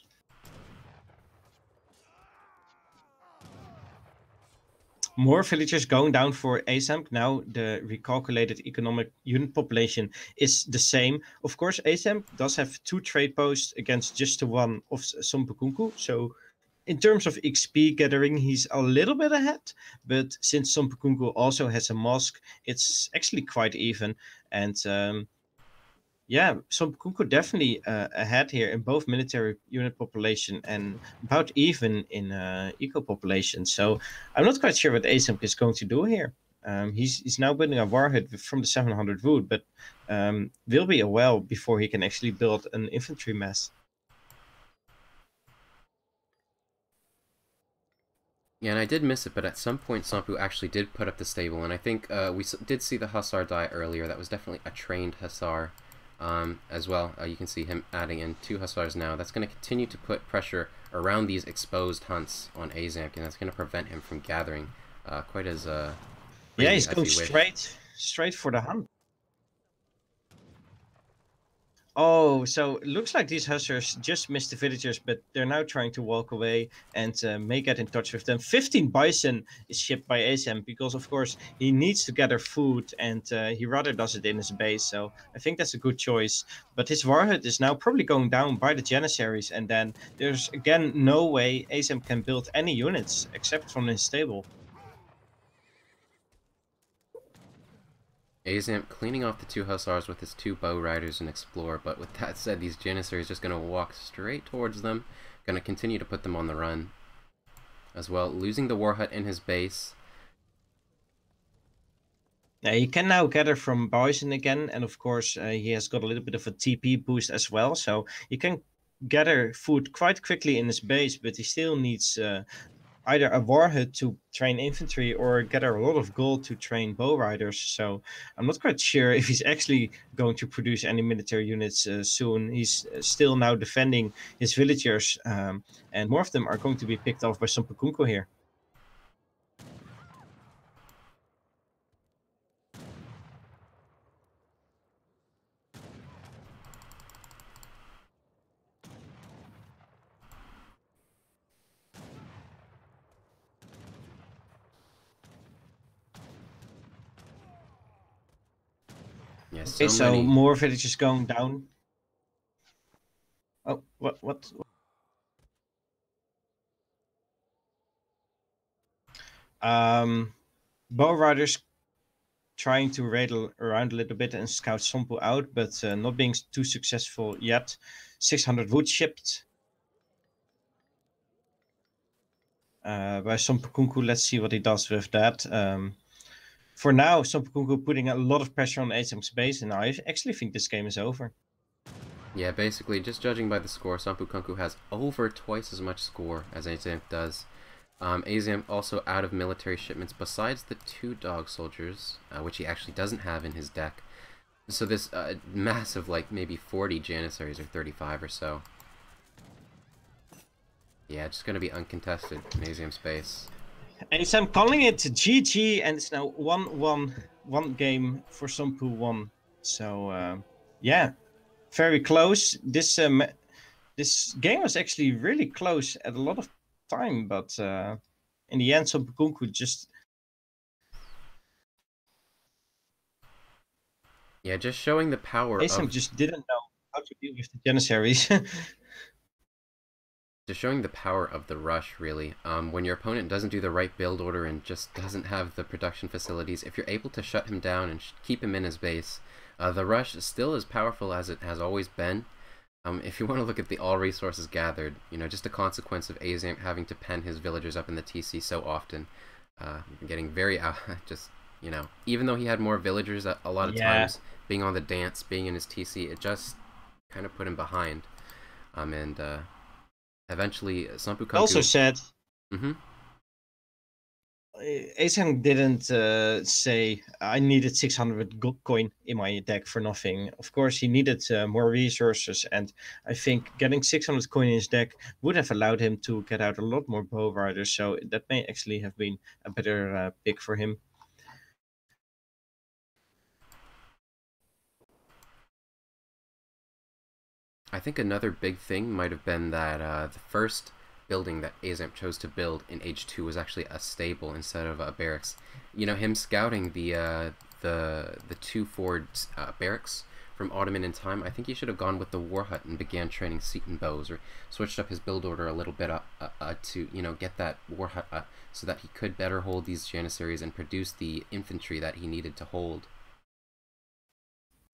S1: More villagers going down for Aizamk. Now the recalculated economic unit population is the same. Of course, Aizamk does have 2 trade posts against just the one of SomppuKunkku. So in terms of XP gathering, he's a little bit ahead. But since SomppuKunkku also has a mosque, it's actually quite even. And yeah, SomppuKunkku definitely ahead here in both military unit population and about even in eco population. So I'm not quite sure what Aizamk is going to do here. He's now building a warhead from the 700 wood, but will be a while before he can actually build an infantry mass.
S2: Yeah, and I did miss it, but at some point Somppu actually did put up the stable, and I think we did see the Hussar die earlier. That was definitely a trained Hussar. As well, you can see him adding in 2 Hussars now. That's going to continue to put pressure around these exposed hunts on Aizamk, and that's going to prevent him from gathering quite as
S1: yeah, he's going straight for the hunt. Oh, so it looks like these hussars just missed the villagers, but they're now trying to walk away and may get in touch with them. 15 bison is shipped by Aizamk because, of course, he needs to gather food and he rather does it in his base. So I think that's a good choice. But his warhead is now probably going down by the janissaries, and then there's again no way Aizamk can build any units except from his stable.
S2: Aizamk cleaning off the 2 Hussars with his 2 bow riders and explorer, but with that said, these janissaries just going to walk straight towards them, going to continue to put them on the run. As well, losing the war hut in his base.
S1: Yeah, he can now gather from bison again, and of course he has got a little bit of a TP boost as well, so he can gather food quite quickly in his base, but he still needs either a warhead to train infantry or gather a lot of gold to train bow riders. So I'm not quite sure if he's actually going to produce any military units soon. He's still now defending his villagers, and more of them are going to be picked off by SomppuKunkku here.
S2: Yes,
S1: Okay, so more villages going down. Oh, what? Bow riders trying to raid around a little bit and scout Somppu out, but not being too successful yet. 600 wood shipped by SomppuKunkku. Let's see what he does with that. For now, SomppuKunkku putting a lot of pressure on Aizamk's base, and I actually think this game is over.
S2: Yeah, basically, just judging by the score, SomppuKunkku has over twice as much score as Aizamk does. Aizamk also out of military shipments besides the 2 dog soldiers, which he actually doesn't have in his deck. So this massive, like, maybe 40 janissaries or 35 or so. Yeah, it's going to be uncontested in Aizamk's base.
S1: Aizamk calling it GG, and it's now 1-1, one game for Somppu 1. So, yeah, very close. This game was actually really close at a lot of time, but in the end, SomppuKunkku just...
S2: Yeah, just showing the power
S1: Aizamk just didn't know how to deal with the janissaries.
S2: Just showing the power of the rush, really. When your opponent doesn't do the right build order and just doesn't have the production facilities, if you're able to shut him down and keep him in his base, the rush is still as powerful as it has always been. If you want to look at the all resources gathered, you know, just a consequence of Aizamk having to pen his villagers up in the TC so often, getting very out, just, you know, even though he had more villagers a lot of times, being on the dance, being in his TC, it just kind of put him behind. And eventually, SomppuKunkku
S1: also said... Aizamk didn't say I needed 600 coin in my deck for nothing. Of course, he needed more resources, and I think getting 600 coin in his deck would have allowed him to get out a lot more bow riders. So that may actually have been a better pick for him.
S2: I think another big thing might have been that the first building that Aizamk chose to build in H2 was actually a stable instead of a barracks. You know, him scouting the two forward barracks from Ottoman in time, I think he should have gone with the war hut and began training Seton bows, or switched up his build order a little bit to, you know, get that war hut so that he could better hold these Janissaries and produce the infantry that he needed to hold.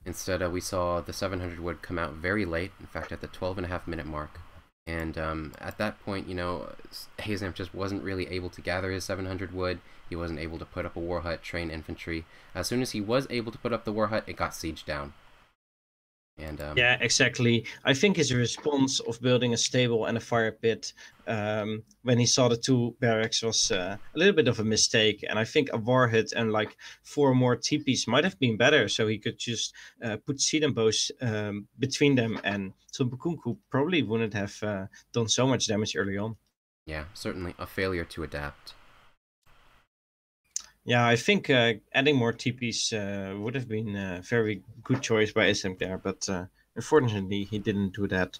S2: Instead, we saw the 700 wood come out very late, in fact at the 12.5-minute mark. And at that point, you know, Aizamk just wasn't really able to gather his 700 wood. He wasn't able to put up a war hut, train infantry. As soon as he was able to put up the war hut, it got sieged down. And
S1: yeah, exactly. I think his response of building a stable and a fire pit when he saw the two barracks was a little bit of a mistake. And I think a war hut and like 4 more teepees might have been better. So he could just put seed and bows between them, and SomppuKunkku probably wouldn't have done so much damage early on.
S2: yeah, certainly a failure to adapt.
S1: Yeah, I think adding more TPs would have been a very good choice by Aizamk there, but unfortunately he didn't do that.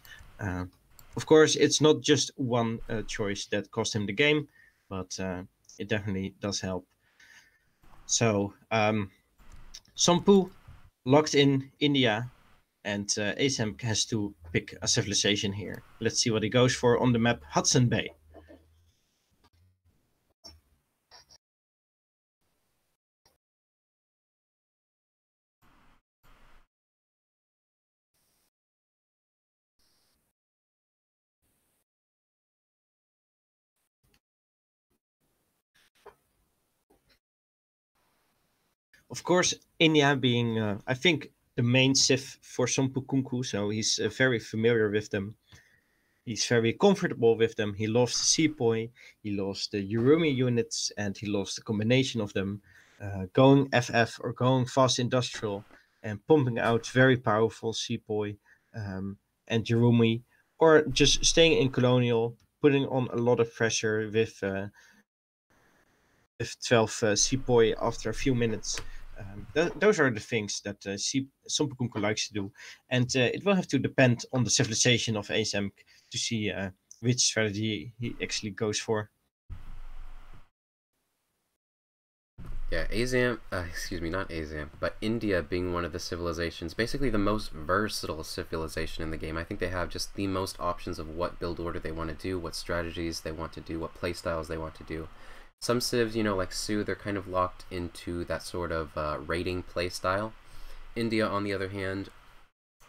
S1: Of course, it's not just one choice that cost him the game, but it definitely does help. So, Somppu locked in India, and Aizamk has to pick a civilization here. Let's see what he goes for on the map, Hudson Bay. Of course, India being, I think, the main civ for SomppuKunkku, so he's very familiar with them. He's very comfortable with them. He loves the sepoy, he loves the Urumi units, and he loves the combination of them. Going FF or going fast industrial and pumping out very powerful sepoy and Urumi, or just staying in colonial, putting on a lot of pressure with 12 sepoy after a few minutes. Those are the things that SomppuKunkku likes to do, and it will have to depend on the civilization of Aizamk to see which strategy he actually goes for.
S2: Yeah, Aizamk, excuse me, not Aizamk, but India being one of the civilizations, basically the most versatile civilization in the game. I think they have just the most options of what build order they want to do, what strategies they want to do, what playstyles they want to do. Some civs, you know, like Sioux, they're kind of locked into that sort of raiding playstyle. India, on the other hand,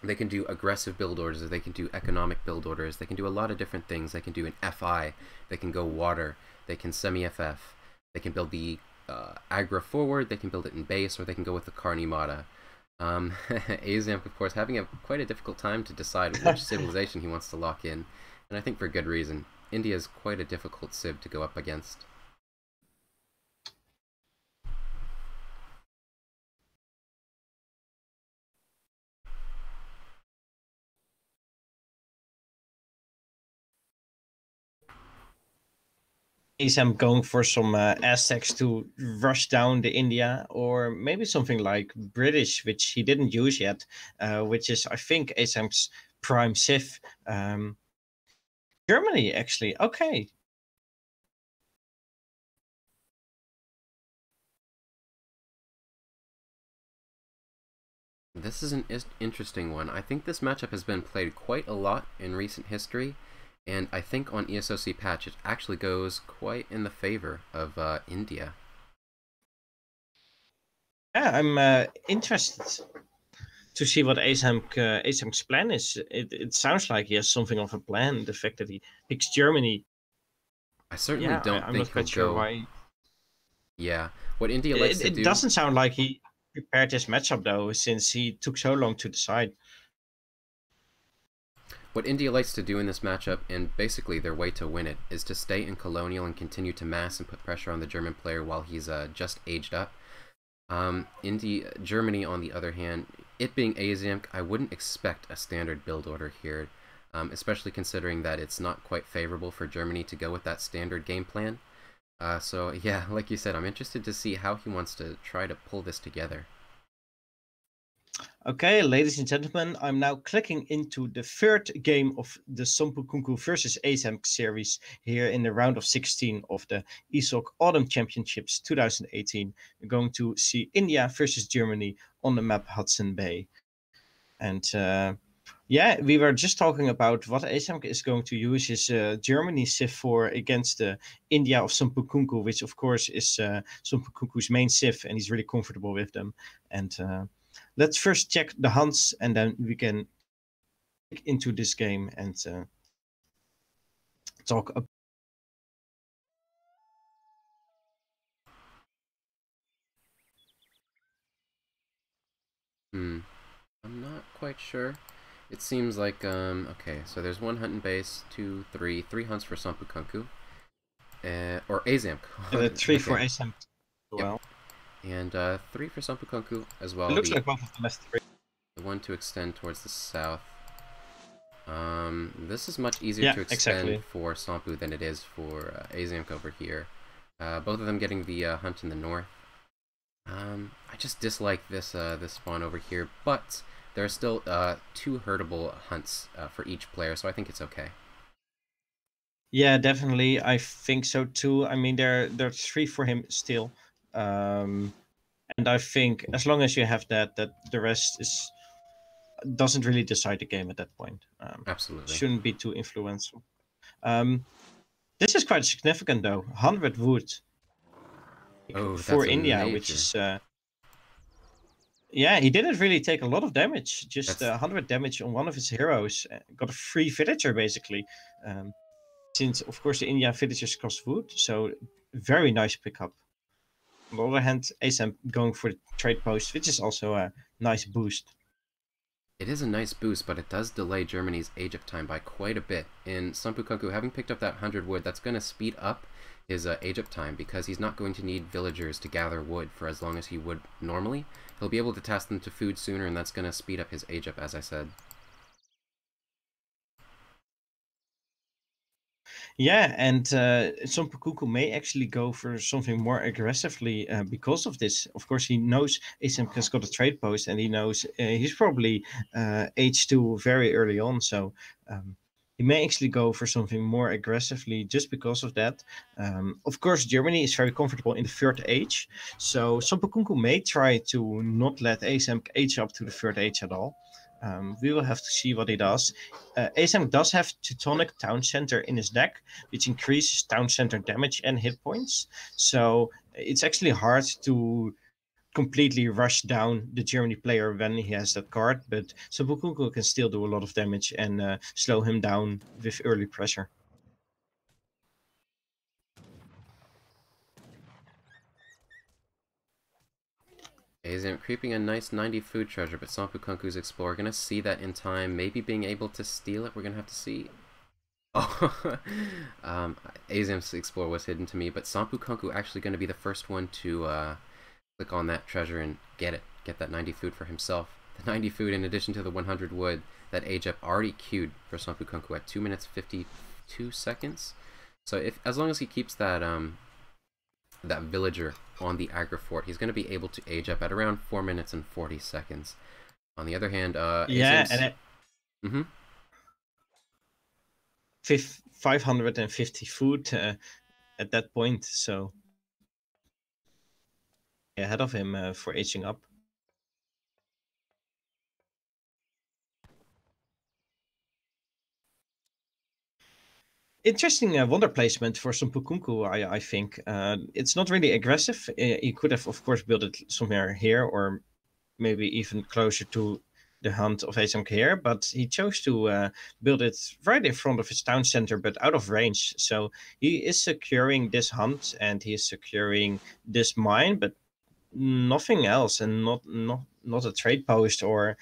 S2: they can do aggressive build orders, they can do economic build orders, they can do a lot of different things. They can do an FI, they can go water, they can semi-FF, they can build the aggro forward, they can build it in base, or they can go with the Carnimata. Aizamk, of course, having quite a difficult time to decide which civilization he wants to lock in, and I think for good reason. India is quite a difficult civ to go up against.
S1: Aizamk going for some Aztecs to rush down the India, or maybe something like British, which he didn't use yet, which is, I think, Aizamk's prime civ. Germany, actually. Okay.
S2: This is an interesting one. I think this matchup has been played quite a lot in recent history, and I think on ESOC patch it actually goes quite in the favor of India.
S1: Yeah, I'm interested to see what Aizamk's plan is. It sounds like he has something of a plan. The fact that he picks Germany.
S2: I certainly
S1: Yeah,
S2: don't
S1: I'm
S2: think
S1: not
S2: he'll
S1: quite sure
S2: go.
S1: why.
S2: Yeah, what India likes to
S1: It
S2: do.
S1: doesn't sound like he prepared his matchup though, since he took so long to decide.
S2: What India likes to do in this matchup, and basically their way to win it, is to stay in colonial and continue to mass and put pressure on the German player while he's just aged up. Germany, on the other hand, it being Aizamk, I wouldn't expect a standard build order here, especially considering that it's not quite favorable for Germany to go with that standard game plan. So yeah, like you said, I'm interested to see how he wants to try to pull this together.
S1: Okay, ladies and gentlemen, I'm now clicking into the third game of the SomppuKunkku versus Aizamk series here in the round of 16 of the ESOC Autumn Championships 2018. We're going to see India versus Germany on the map Hudson Bay. And yeah, we were just talking about what Aizamk is going to use his Germany Civ for against the India of SomppuKunkku, which of course is SomppuKunkku's main Civ, and he's really comfortable with them. And let's first check the hunts, and then we can get into this game and talk about.
S2: I'm not quite sure. It seems like, okay, so there's one hunt in base, three hunts for SomppuKunkku. Or Aizamk.
S1: 3
S2: okay.
S1: for Aizamk as well.
S2: And 3 for SomppuKunkku as well.
S1: It looks like both of them has 3.
S2: The one to extend towards the south. This is much easier to extend for Somppu than it is for Aizamk over here. Both of them getting the hunt in the north. I just dislike this this spawn over here, but there are still 2 herdable hunts for each player, so I think it's okay.
S1: Yeah, definitely. I think so too. I mean, there's 3 for him still. And I think as long as you have that the rest doesn't really decide the game at that point.
S2: Absolutely.
S1: Shouldn't be too influential. This is quite significant though. 100 wood for India,
S2: major.
S1: which is... yeah, he didn't really take a lot of damage. Just 100 damage on one of his heroes. Got a free villager basically. Since of course the India villagers cost wood, so very nice pickup. On the other hand, Aizamk going for the trade post, which is also a nice boost.
S2: It is a nice boost, but it does delay Germany's age up time by quite a bit. In SomppuKunkku, having picked up that 100 wood, that's going to speed up his age up time, because he's not going to need villagers to gather wood for as long as he would normally. He'll be able to task them to food sooner, and that's going to speed up his age up, as I said.
S1: Yeah, and SomppuKunkku may actually go for something more aggressively because of this. Of course, he knows Aizamk has got a trade post, and he knows he's probably H2 very early on, so he may actually go for something more aggressively just because of that. Of course, Germany is very comfortable in the third age, so SomppuKunkku may try to not let Aizamk age up to the third age at all. We will have to see what he does. Aizamk does have Teutonic Town Center in his deck, which increases Town Center damage and hit points. So it's actually hard to completely rush down the Germany player when he has that card, but SomppuKunkku can still do a lot of damage and slow him down with early pressure.
S2: Aizamk creeping a nice 90 food treasure, but SomppuKunkku's Explorer gonna see that in time, maybe being able to steal it. We're gonna have to see. Oh, Aizamk's Explorer was hidden to me, but SomppuKunkku actually gonna be the first one to click on that treasure and get that 90 food for himself. The 90 food, in addition to the 100 wood that age up already queued for SomppuKunkku at 2 minutes 52 seconds. So as long as he keeps that that villager on the aggro fort, he's going to be able to age up at around 4 minutes and 40 seconds. On the other hand,
S1: yeah, and 550 food at that point, so ahead of him for aging up. Interesting wonder placement for SomppuKunkku, I think. It's not really aggressive. He could have, of course, built it somewhere here, or maybe even closer to the hunt of Aizamk here, but he chose to build it right in front of his town center, but out of range. So he is securing this hunt, and he is securing this mine, but nothing else, and not a trade post or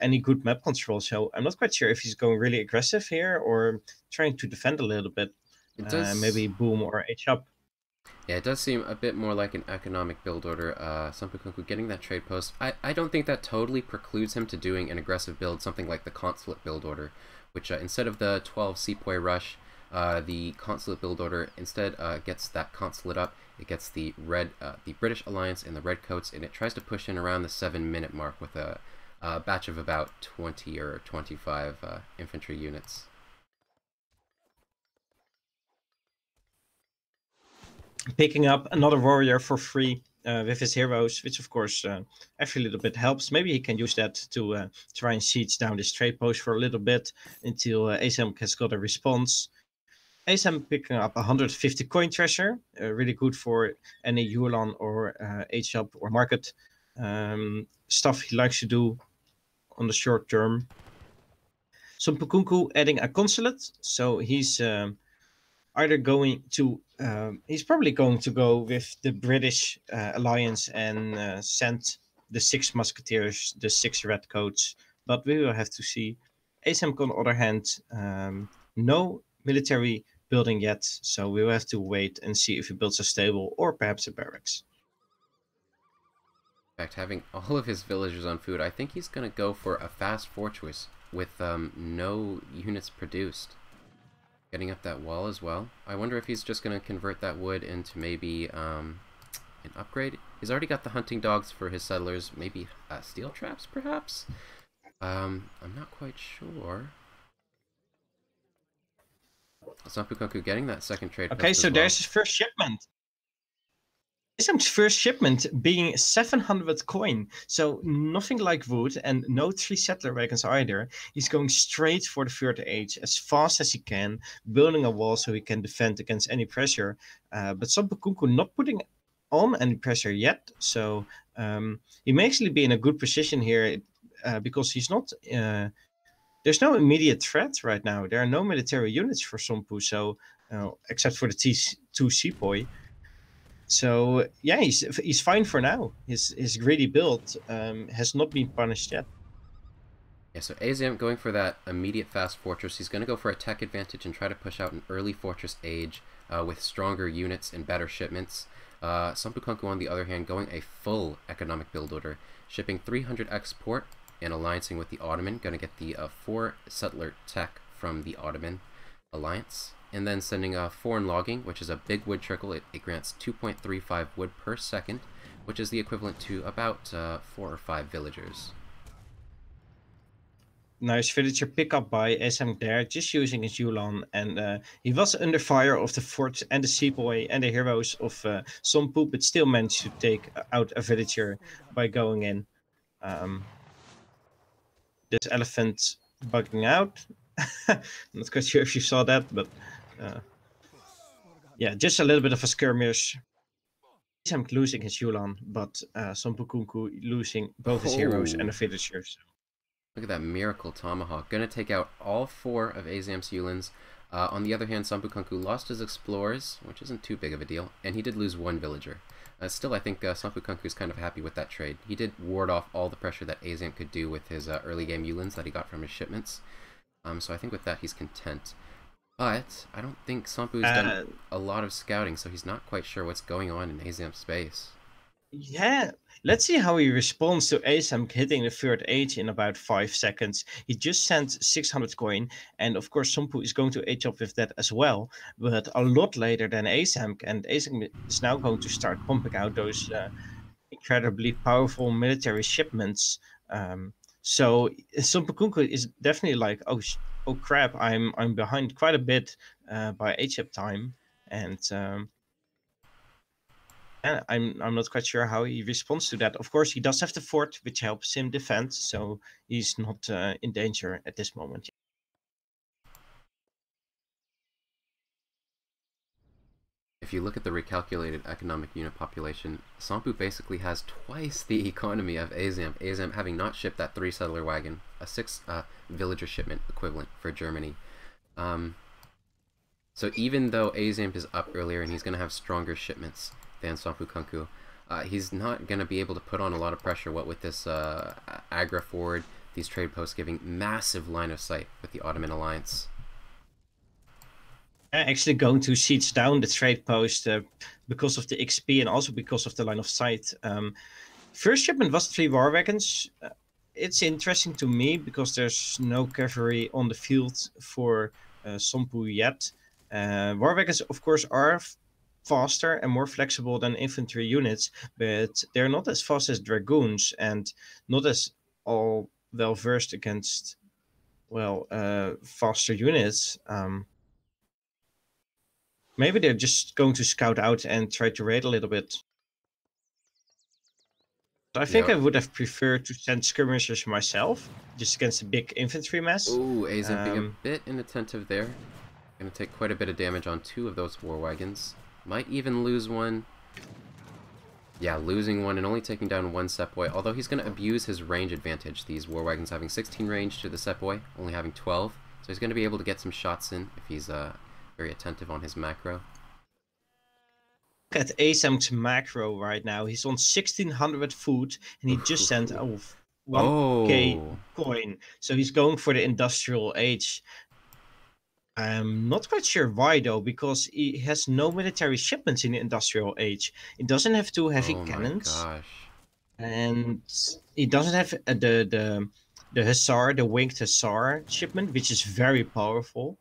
S1: any good map control. So I'm not quite sure if he's going really aggressive here or trying to defend a little bit.
S2: It does
S1: Maybe boom or H up.
S2: Yeah, it does seem a bit more like an economic build order. SomppuKunkku getting that trade post. I don't think that totally precludes him to doing an aggressive build, something like the consulate build order, which instead of the 12 sepoy rush, the consulate build order instead gets that consulate up. It gets the British Alliance and the Redcoats, and it tries to push in around the 7-minute mark with a batch of about 20 or 25 infantry units.
S1: Picking up another warrior for free with his heroes, which of course every little bit helps. Maybe he can use that to try and siege down this trade post for a little bit until Aizamk has got a response. Aizamk picking up 150 coin treasure, really good for any Yulan or H-up or market stuff he likes to do on the short term. SomppuKunkku adding a consulate, so he's either going to he's probably going to go with the British alliance and send the 6 musketeers, the 6 redcoats, but we will have to see. Aizamk on the other hand, no military building yet, so we will have to wait and see if he builds a stable or perhaps a barracks.
S2: In fact, having all of his villagers on food, I think he's going to go for a fast fortress with no units produced. Getting up that wall as well. I wonder if he's just going to convert that wood into maybe an upgrade. He's already got the hunting dogs for his settlers. Maybe steel traps, perhaps? I'm not quite sure. SomppuKunkku getting that second trade.
S1: Okay, so there's his first shipment. Aizamk's first shipment being 700 coin, so nothing like wood and no 3 settler wagons either. He's going straight for the third age as fast as he can, building a wall so he can defend against any pressure. But SomppuKunkku not putting on any pressure yet, so he may actually be in a good position here because he's not. There's no immediate threat right now. There are no military units for Somppu, so except for the T2 sepoy. So yeah, he's fine for now. His greedy build has not been punished yet.
S2: Yeah, so Aizamk going for that immediate fast fortress. He's going to go for a tech advantage and try to push out an early fortress age with stronger units and better shipments. SomppuKunkku, on the other hand, going a full economic build order, shipping 300 export and alliancing with the Ottoman. Going to get the 4 settler tech from the Ottoman alliance. And then sending foreign logging, which is a big wood trickle. It grants 2.35 wood per second, which is the equivalent to about 4 or 5 villagers.
S1: Nice villager pickup by Aizamk there, just using his Yulan, and he was under fire of the forts and the sepoy and the heroes of Somppu, but still managed to take out a villager by going in. This elephant bugging out. I'm not quite sure if you saw that, but yeah, just a little bit of a skirmish. Aizamk losing his Yulan, but SomppuKunkku losing both his heroes and the villagers.
S2: Look at that miracle tomahawk. Gonna take out all 4 of Aizamk's Yulins. On the other hand, SomppuKunkku lost his explorers, which isn't too big of a deal, and he did lose 1 villager. Still, I think SomppuKunkku is kind of happy with that trade. He did ward off all the pressure that Aizamk could do with his early game Yulins that he got from his shipments. So I think with that he's content. But I don't think Somppu has done a lot of scouting, so he's not quite sure what's going on in Aizamk's space.
S1: Yeah, let's see how he responds to Aizamk hitting the third age in about 5 seconds. He just sent 600 coin, and of course Somppu is going to age up with that as well, but a lot later than Aizamk, and Aizamk is now going to start pumping out those incredibly powerful military shipments. So SomppuKunkku is definitely like, oh crap, I'm behind quite a bit by age-up time, and I'm not quite sure how he responds to that. Of course, he does have the fort, which helps him defend, so he's not in danger at this moment.
S2: If you look at the recalculated economic unit population, Somppu basically has twice the economy of Aizamk. Aizamk having not shipped that 3 settler wagon, a 6 villager shipment equivalent for Germany. So even though Aizamk is up earlier and he's going to have stronger shipments than SomppuKunkku, He's not going to be able to put on a lot of pressure, what with this Agra forward, these trade posts giving massive line of sight with the Ottoman alliance.
S1: Actually going to siege down the trade post because of the XP and also because of the line of sight. First shipment was 3 war wagons. It's interesting to me because there's no cavalry on the field for Somppu yet. War wagons, of course, are faster and more flexible than infantry units, but they're not as fast as dragoons and not as all well versed against faster units. Maybe they're just going to scout out and try to raid a little bit. I think I would have preferred to send skirmishers myself, just against a big infantry mass.
S2: Ooh, Aizamk being a bit inattentive there. Gonna take quite a bit of damage on 2 of those war wagons. Might even lose one. Yeah, losing one and only taking down 1 sepoy, although he's gonna abuse his range advantage. These war wagons having 16 range to the sepoy, only having 12. So he's gonna be able to get some shots in if he's very attentive on his macro.
S1: Look at Aizamk's macro right now. He's on 1600 food and he just sent 1k coin. So he's going for the industrial age. I'm not quite sure why though, because he has no military shipments in the industrial age. He doesn't have 2 heavy cannons.
S2: My gosh.
S1: And he doesn't have the hussar, the winged hussar shipment, which is very powerful.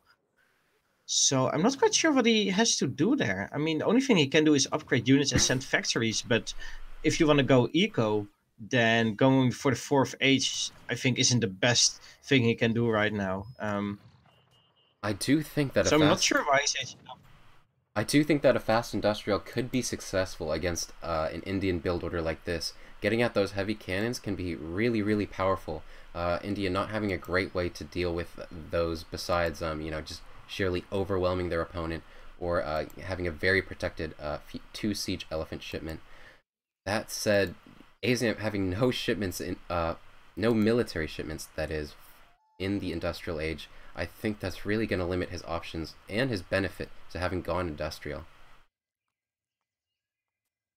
S1: So I'm not quite sure what he has to do there. I mean, the only thing he can do is upgrade units and send factories. But if you want to go eco, then going for the 4th age, I think, isn't the best thing he can do right now.
S2: I do think that.
S1: So I'm not sure why he's aging up.
S2: I do think that a fast industrial could be successful against an Indian build order like this. Getting at those heavy cannons can be really, really powerful. India not having a great way to deal with those besides, just sheerly overwhelming their opponent or having a very protected 2 siege elephant shipment. That said, Aizamk having no shipments in no military shipments, that is, in the industrial age, I think that's really going to limit his options and his benefit to having gone industrial.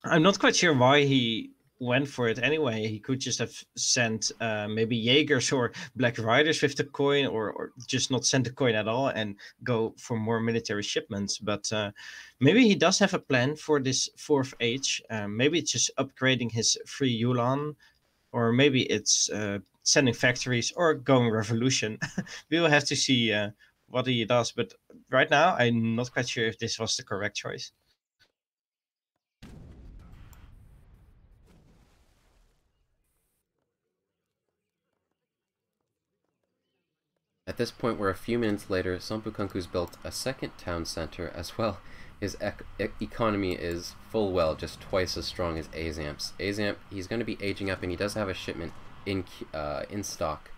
S1: I'm not quite sure why he went for it anyway. He could just have sent maybe Jaegers or Black Riders with the coin, or just not send the coin at all and go for more military shipments. But maybe he does have a plan for this 4th age. Maybe it's just upgrading his free Yulan, or maybe it's sending factories or going revolution. We will have to see what he does. But right now, I'm not quite sure if this was the correct choice.
S2: At this point, we're a few minutes later. SomppuKunkku's built a 2nd town center as well. His economy is full well just twice as strong as Aizamk's. Aizamk, he's going to be aging up, and he does have a shipment in stock.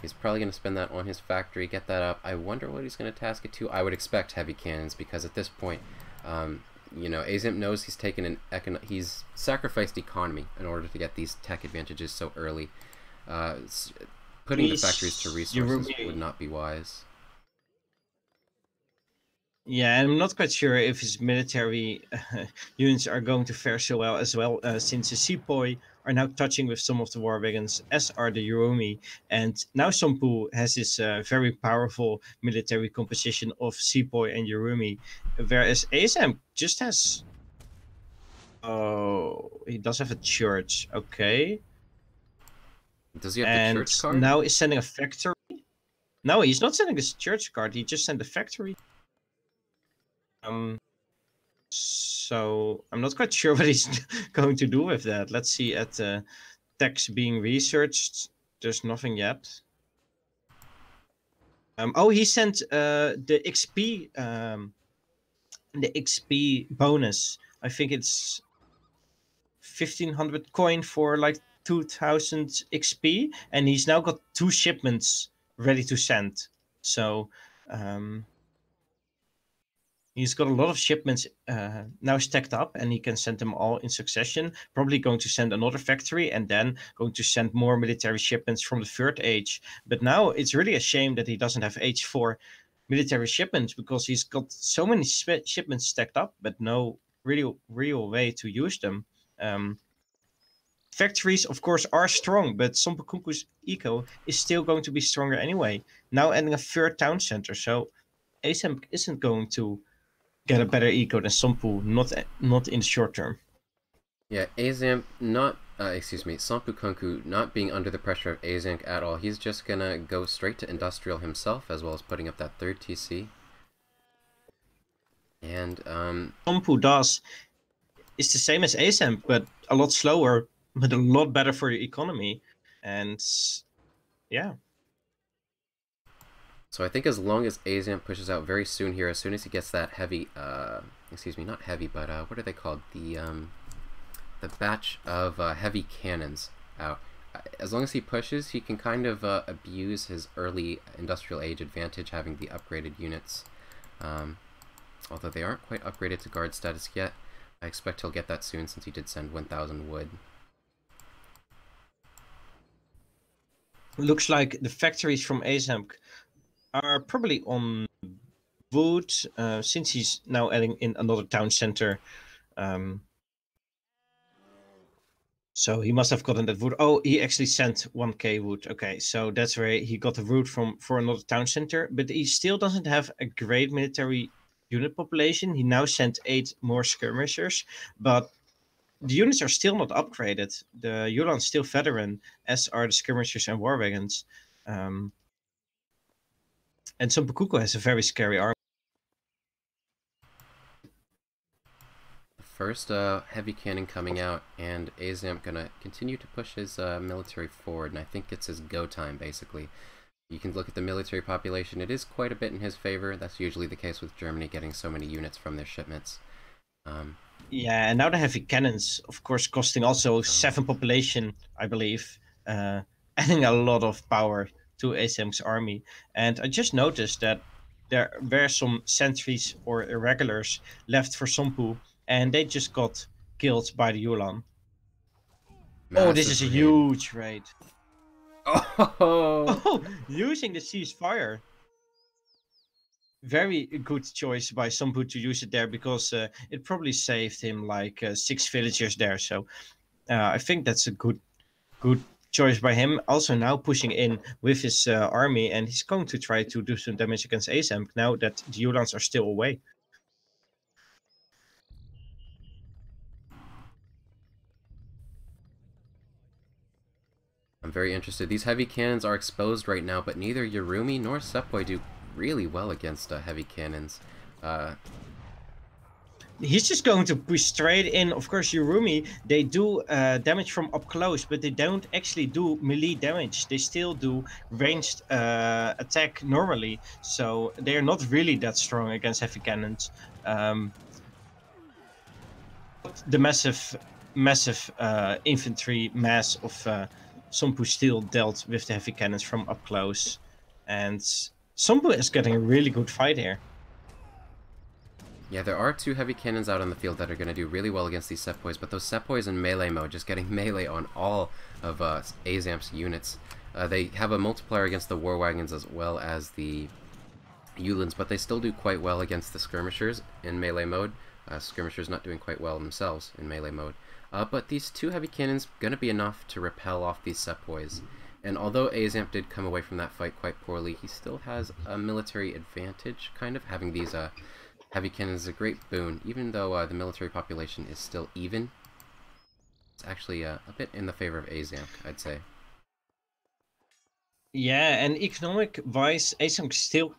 S2: He's probably going to spend that on his factory, get that up. I wonder what he's going to task it to. I would expect heavy cannons, because at this point, Aizamk knows he's taken he's sacrificed economy in order to get these tech advantages so early. Putting the factories to resources would not be wise.
S1: Yeah, and I'm not quite sure if his military units are going to fare so well as well, since the Sepoy are now touching with some of the war wagons, as are the Urumi. And now Somppu has this very powerful military composition of Sepoy and Urumi, whereas Aizamk just has... Oh, he does have a church, okay.
S2: Does he have the church card?
S1: Now he's sending a factory? No, he's not sending his church card, he just sent a factory. So I'm not quite sure what he's going to do with that. Let's see at techs being researched. There's nothing yet. Oh, he sent the XP bonus. I think it's 1500 coin for like 2000 XP, and he's now got 2 shipments ready to send. So he's got a lot of shipments now stacked up, and he can send them all in succession. Probably going to send another factory, and then going to send more military shipments from the 3rd age. But now it's really a shame that he doesn't have age 4 military shipments, because he's got so many shipments stacked up, but no real way to use them. Factories, of course, are strong, but SomppuKunkku's eco is still going to be stronger anyway. Now adding a third town center, so Aizamk isn't going to get a better eco than Somppu, not in the short term.
S2: Yeah, Aizamk not, SomppuKunkku not being under the pressure of Aizamk at all. He's just gonna go straight to industrial himself, as well as putting up that third TC. And
S1: Somppu does is the same as Aizamk, but a lot slower, but a lot better for the economy. And yeah.
S2: So I think as long as Aizamk pushes out very soon here, as soon as he gets that heavy, not heavy, but what are they called? The batch of heavy cannons out. As long as he pushes, he can kind of abuse his early industrial age advantage, having the upgraded units. Although they aren't quite upgraded to guard status yet. I expect he'll get that soon since he did send 1,000 wood.
S1: Looks like the factories from Aizamk are probably on wood, since he's now adding in another town center. So he must have gotten that wood. Oh, he actually sent 1k wood. Okay, so that's where he got the wood from for another town center. But he still doesn't have a great military unit population. He now sent 8 more skirmishers, but the units are still not upgraded. The Yulan's still veteran, as are the skirmishers and war wagons. And SomppuKunkku has a very scary army.
S2: First heavy cannon coming out, and Aizamk gonna continue to push his military forward, and I think it's his go time, basically. You can look at the military population, it is quite a bit in his favor. That's usually the case with Germany getting so many units from their shipments.
S1: Yeah, and now the heavy cannons, of course, costing also 7 population, I believe, adding a lot of power to Aizamk's army. And I just noticed that there were some sentries or irregulars left for Somppu, and they just got killed by the Yulan. Oh, this is a huge raid. Oh, using the ceasefire. Very good choice by Somppu to use it there, because it probably saved him like 6 villagers there. So I think that's a good choice by him. Also now pushing in with his army, and he's going to try to do some damage against Aizamk now that the Yulans are still away.
S2: I'm very interested. These heavy cannons are exposed right now, but neither Yurumi nor Sepoy do really well against heavy cannons.
S1: He's just going to push straight in. Of course, Yurumi, they do damage from up close, but they don't actually do melee damage. They still do ranged attack normally, so they're not really that strong against heavy cannons. The massive infantry mass of Somppu still dealt with the heavy cannons from up close, and Somppu is getting a really good fight here.
S2: Yeah, there are 2 heavy cannons out on the field that are going to do really well against these Sepoys, but those Sepoys in melee mode, just getting melee on all of Aizamk's units. They have a multiplier against the war wagons as well as the Yulans, but they still do quite well against the skirmishers in melee mode. Skirmishers not doing quite well themselves in melee mode. But these 2 heavy cannons going to be enough to repel off these Sepoys. And although Aizamk did come away from that fight quite poorly, he still has a military advantage, kind of. Having these heavy cannons is a great boon, even though the military population is still even. It's actually a bit in the favor of Aizamk, I'd say.
S1: Yeah, and economic-wise, Aizamk still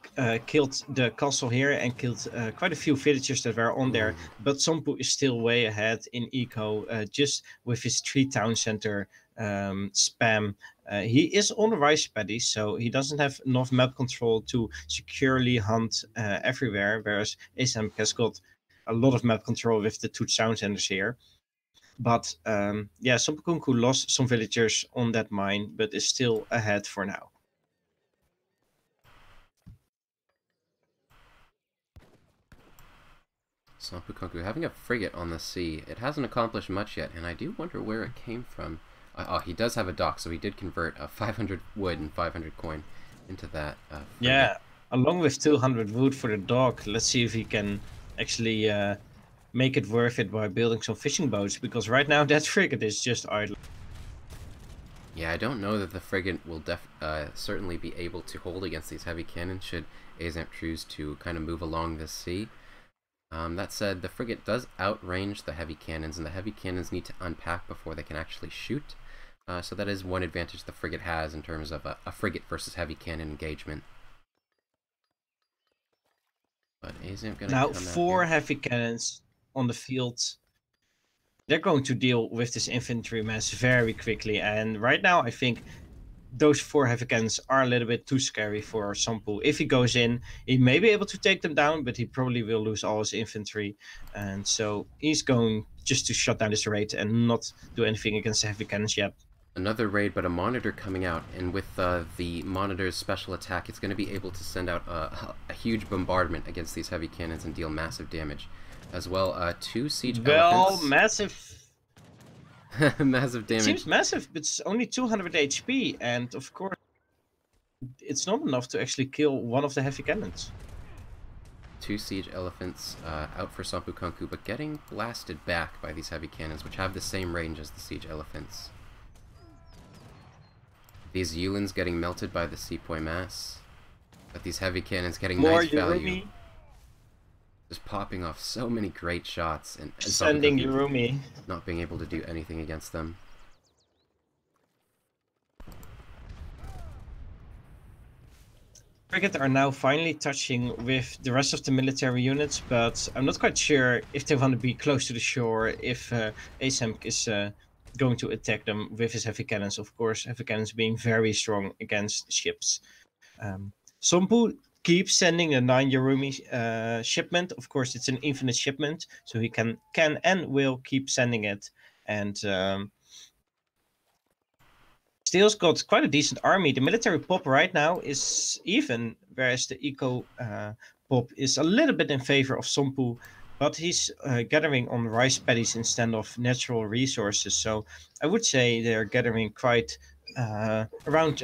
S1: killed the castle here and killed quite a few villagers that were on there. But Somppu is still way ahead in eco, just with his 3 town center spam. He is on the rice paddy, so he doesn't have enough map control to securely hunt everywhere, whereas Aizamk has got a lot of map control with the 2 town centers here. But yeah, SomppuKunkku lost some villagers on that mine, but is still ahead for now.
S2: SomppuKunkku having a frigate on the sea. It hasn't accomplished much yet, and I do wonder where it came from. Oh, he does have a dock, so he did convert 500 wood and 500 coin into that.
S1: Yeah, along with 200 wood for the dock. Let's see if he can actually make it worth it by building some fishing boats, because right now that frigate is just idle.
S2: Yeah, I don't know that the frigate will certainly be able to hold against these heavy cannons should Aizamk choose to kind of move along this sea. That said, the frigate does outrange the heavy cannons, and the heavy cannons need to unpack before they can actually shoot. So that is one advantage the frigate has in terms of a frigate versus heavy cannon engagement. But Aizamk gonna
S1: Now
S2: come
S1: 4
S2: out here.
S1: heavy cannons on the field. They're going to deal with this infantry mass very quickly, and right now I think those 4 heavy cannons are a little bit too scary for Somppu. If he goes in, he may be able to take them down, but he probably will lose all his infantry, and so he's going just to shut down this raid and not do anything against the heavy cannons yet.
S2: Another raid, but a monitor coming out, and with the monitor's special attack, it's going to be able to send out a huge bombardment against these heavy cannons and deal massive damage. As well, 2 siege elephants.
S1: Massive.
S2: Massive damage.
S1: It seems massive, but it's only 200 HP, and of course, it's not enough to actually kill one of the heavy cannons.
S2: 2 siege elephants out for SomppuKunkku, but getting blasted back by these heavy cannons, which have the same range as the siege elephants. These Yulins getting melted by the sepoy mass, but these heavy cannons getting
S1: More
S2: nice value.
S1: Yurumi.
S2: Just popping off so many great shots, and
S1: Sending Yurumi.
S2: Not being able to do anything against them.
S1: Frigate are now finally touching with the rest of the military units, but I'm not quite sure if they want to be close to the shore, if Aizamk is going to attack them with his heavy cannons. Of course, heavy cannons being very strong against ships. Somppu keeps sending a 9 Yurumi shipment. Of course, it's an infinite shipment, so he can and will keep sending it. And Steel's got quite a decent army. The military pop right now is even, whereas the eco pop is a little bit in favor of Somppu, but he's gathering on rice paddies instead of natural resources. So I would say they're gathering quite around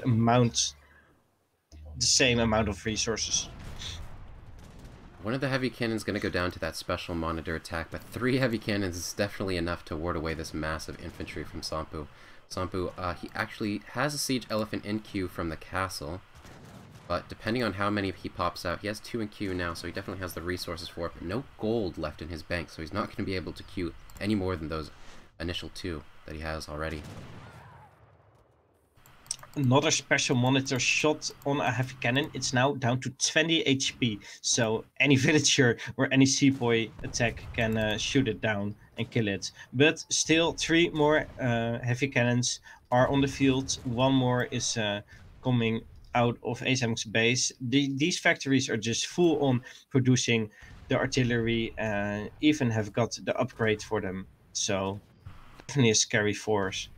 S1: the same amount of resources.
S2: One of the heavy cannons going to go down to that special monitor attack, but 3 heavy cannons is definitely enough to ward away this massive infantry from Somppu. Somppu, he actually has a siege elephant in queue from the castle, but depending on how many he pops out, he has 2 in queue now, so he definitely has the resources for it, but no gold left in his bank, so he's not going to be able to queue any more than those initial 2 that he has already.
S1: Another special monitor shot on a heavy cannon. It's now down to 20 HP, so any villager or any sepoy attack can shoot it down and kill it. But still, 3 more heavy cannons are on the field. 1 more is coming out of Aizamk's base. These factories are just full on producing the artillery, even have got the upgrade for them. So definitely a scary force.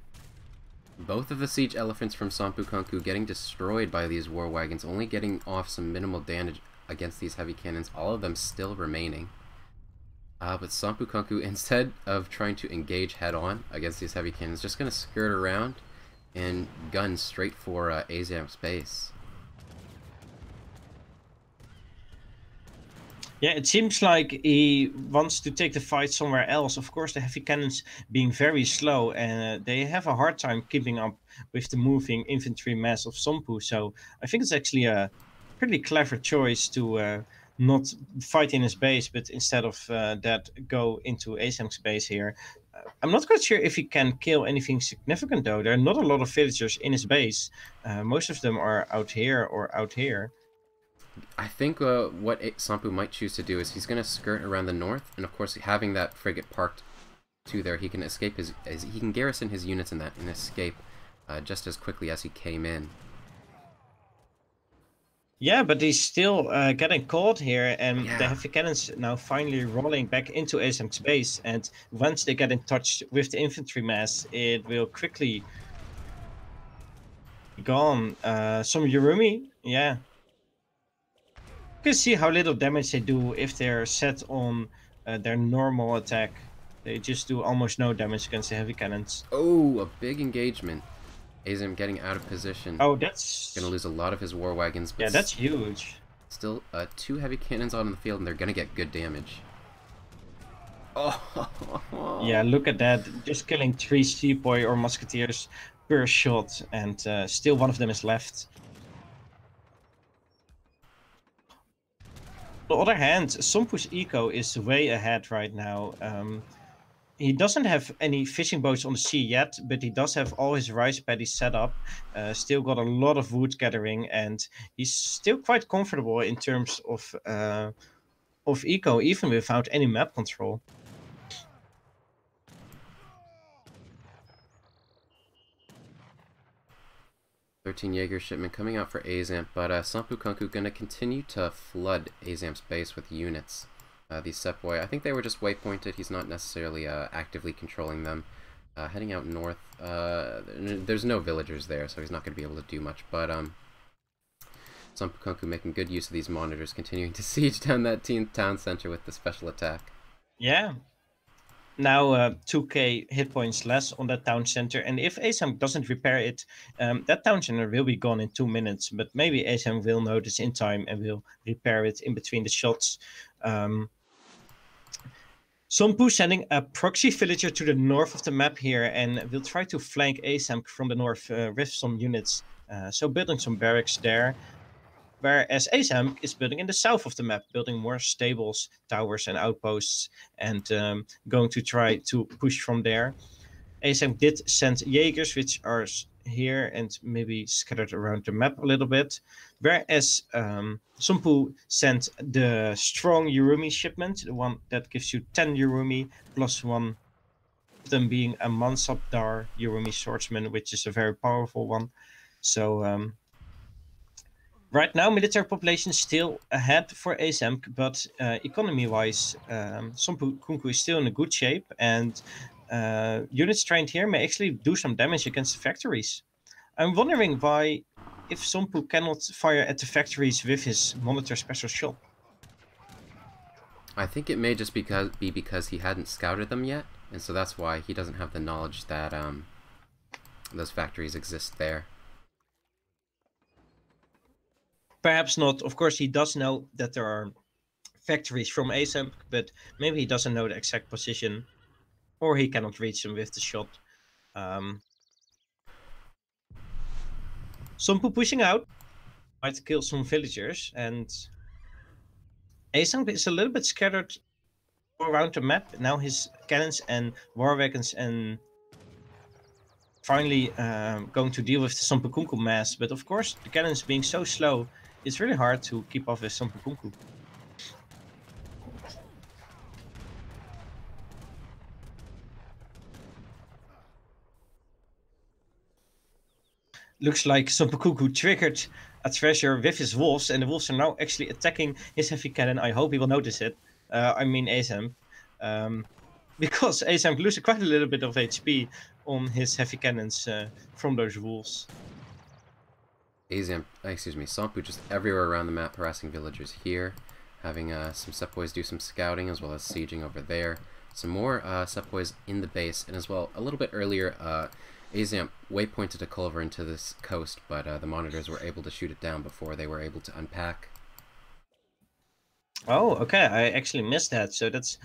S2: Both of the siege elephants from SomppuKunkku getting destroyed by these war wagons, only getting off some minimal damage against these heavy cannons, all of them still remaining. But SomppuKunkku, instead of trying to engage head-on against these heavy cannons, just going to skirt around and gun straight for Aizamk's base.
S1: Yeah, it seems like he wants to take the fight somewhere else. Of course, the heavy cannons being very slow, and they have a hard time keeping up with the moving infantry mass of Somppu. So I think it's actually a pretty clever choice to not fight in his base, but instead of that, go into Aizamk's base here. I'm not quite sure if he can kill anything significant, though. There are not a lot of villagers in his base. Most of them are out here or out here.
S2: I think what Somppu might choose to do is he's going to skirt around the north, and of course having that frigate parked to there, he can escape he can garrison his units in that and escape just as quickly as he came in.
S1: Yeah, but he's still getting caught here, and the heavy cannons now finally rolling back into Aizamk's base, and once they get in touch with the infantry mass, it will quickly be gone. Some Yurumi, yeah. You can see how little damage they do if they're set on their normal attack. They just do almost no damage against the heavy cannons.
S2: Oh, a big engagement. Aizamk getting out of position.
S1: Oh, that's
S2: gonna lose a lot of his war wagons. But
S1: yeah, that's huge.
S2: Still, 2 heavy cannons on the field, and they're gonna get good damage. Oh,
S1: Yeah, look at that. Just killing 3 sepoy or musketeers per shot, and still one of them is left. On the other hand, Somppu's eco is way ahead right now. He doesn't have any fishing boats on the sea yet, but he does have all his rice paddies set up. Still got a lot of wood gathering, and he's still quite comfortable in terms of eco, even without any map control.
S2: Jaeger shipment coming out for Aizamk, but SomppuKunkku gonna continue to flood Aizamk's base with units. These Sepoy, I think they were just waypointed. He's not necessarily actively controlling them. Heading out north, there's no villagers there, so he's not going to be able to do much. But SomppuKunkku making good use of these monitors, continuing to siege down that town center with the special attack.
S1: Yeah. Now 2k hit points less on that town center, and if Aizamk doesn't repair it, that town center will be gone in 2 minutes, but maybe Aizamk will notice in time and will repair it in between the shots. Somppu sending a proxy villager to the north of the map here, and will try to flank Aizamk from the north with some units, so building some barracks there. Whereas Aizamk is building in the south of the map, building more stables, towers, and outposts, and going to try to push from there. Aizamk did send Jaegers, which are here and maybe scattered around the map a little bit. Whereas Somppu sent the strong Yurumi shipment, the one that gives you 10 Yurumi, plus one of them being a Mansabdar Yurumi swordsman, which is a very powerful one. So right now, military population is still ahead for Aizamk, but economy-wise, SomppuKunkku is still in a good shape, and units trained here may actually do some damage against the factories. I'm wondering why, if Somppu cannot fire at the factories with his monitor special shot.
S2: I think it may just be because he hadn't scouted them yet, and so that's why he doesn't have the knowledge that those factories exist there.
S1: Perhaps not. Of course, he does know that there are factories from Aizamk, but maybe he doesn't know the exact position, or he cannot reach them with the shot. Somppu pushing out, might kill some villagers, and Aizamk is a little bit scattered around the map. Now his cannons and war wagons and finally going to deal with the SomppuKunkku mass, but of course the cannons being so slow, it's really hard to keep up with SomppuKunkku. Looks like SomppuKunkku triggered a treasure with his wolves, and the wolves are now actually attacking his heavy cannon. I hope he will notice it. I mean Aizamk. Because Aizamk loses quite a little bit of HP on his heavy cannons from those wolves.
S2: Somppu just everywhere around the map harassing villagers here, having some Sepoys do some scouting as well as sieging over there. Some more Sepoys in the base, and as well, a little bit earlier, Aizamk waypointed a culver into this coast, but the monitors were able to shoot it down before they were able to unpack.
S1: Oh, okay, I actually missed that, so that's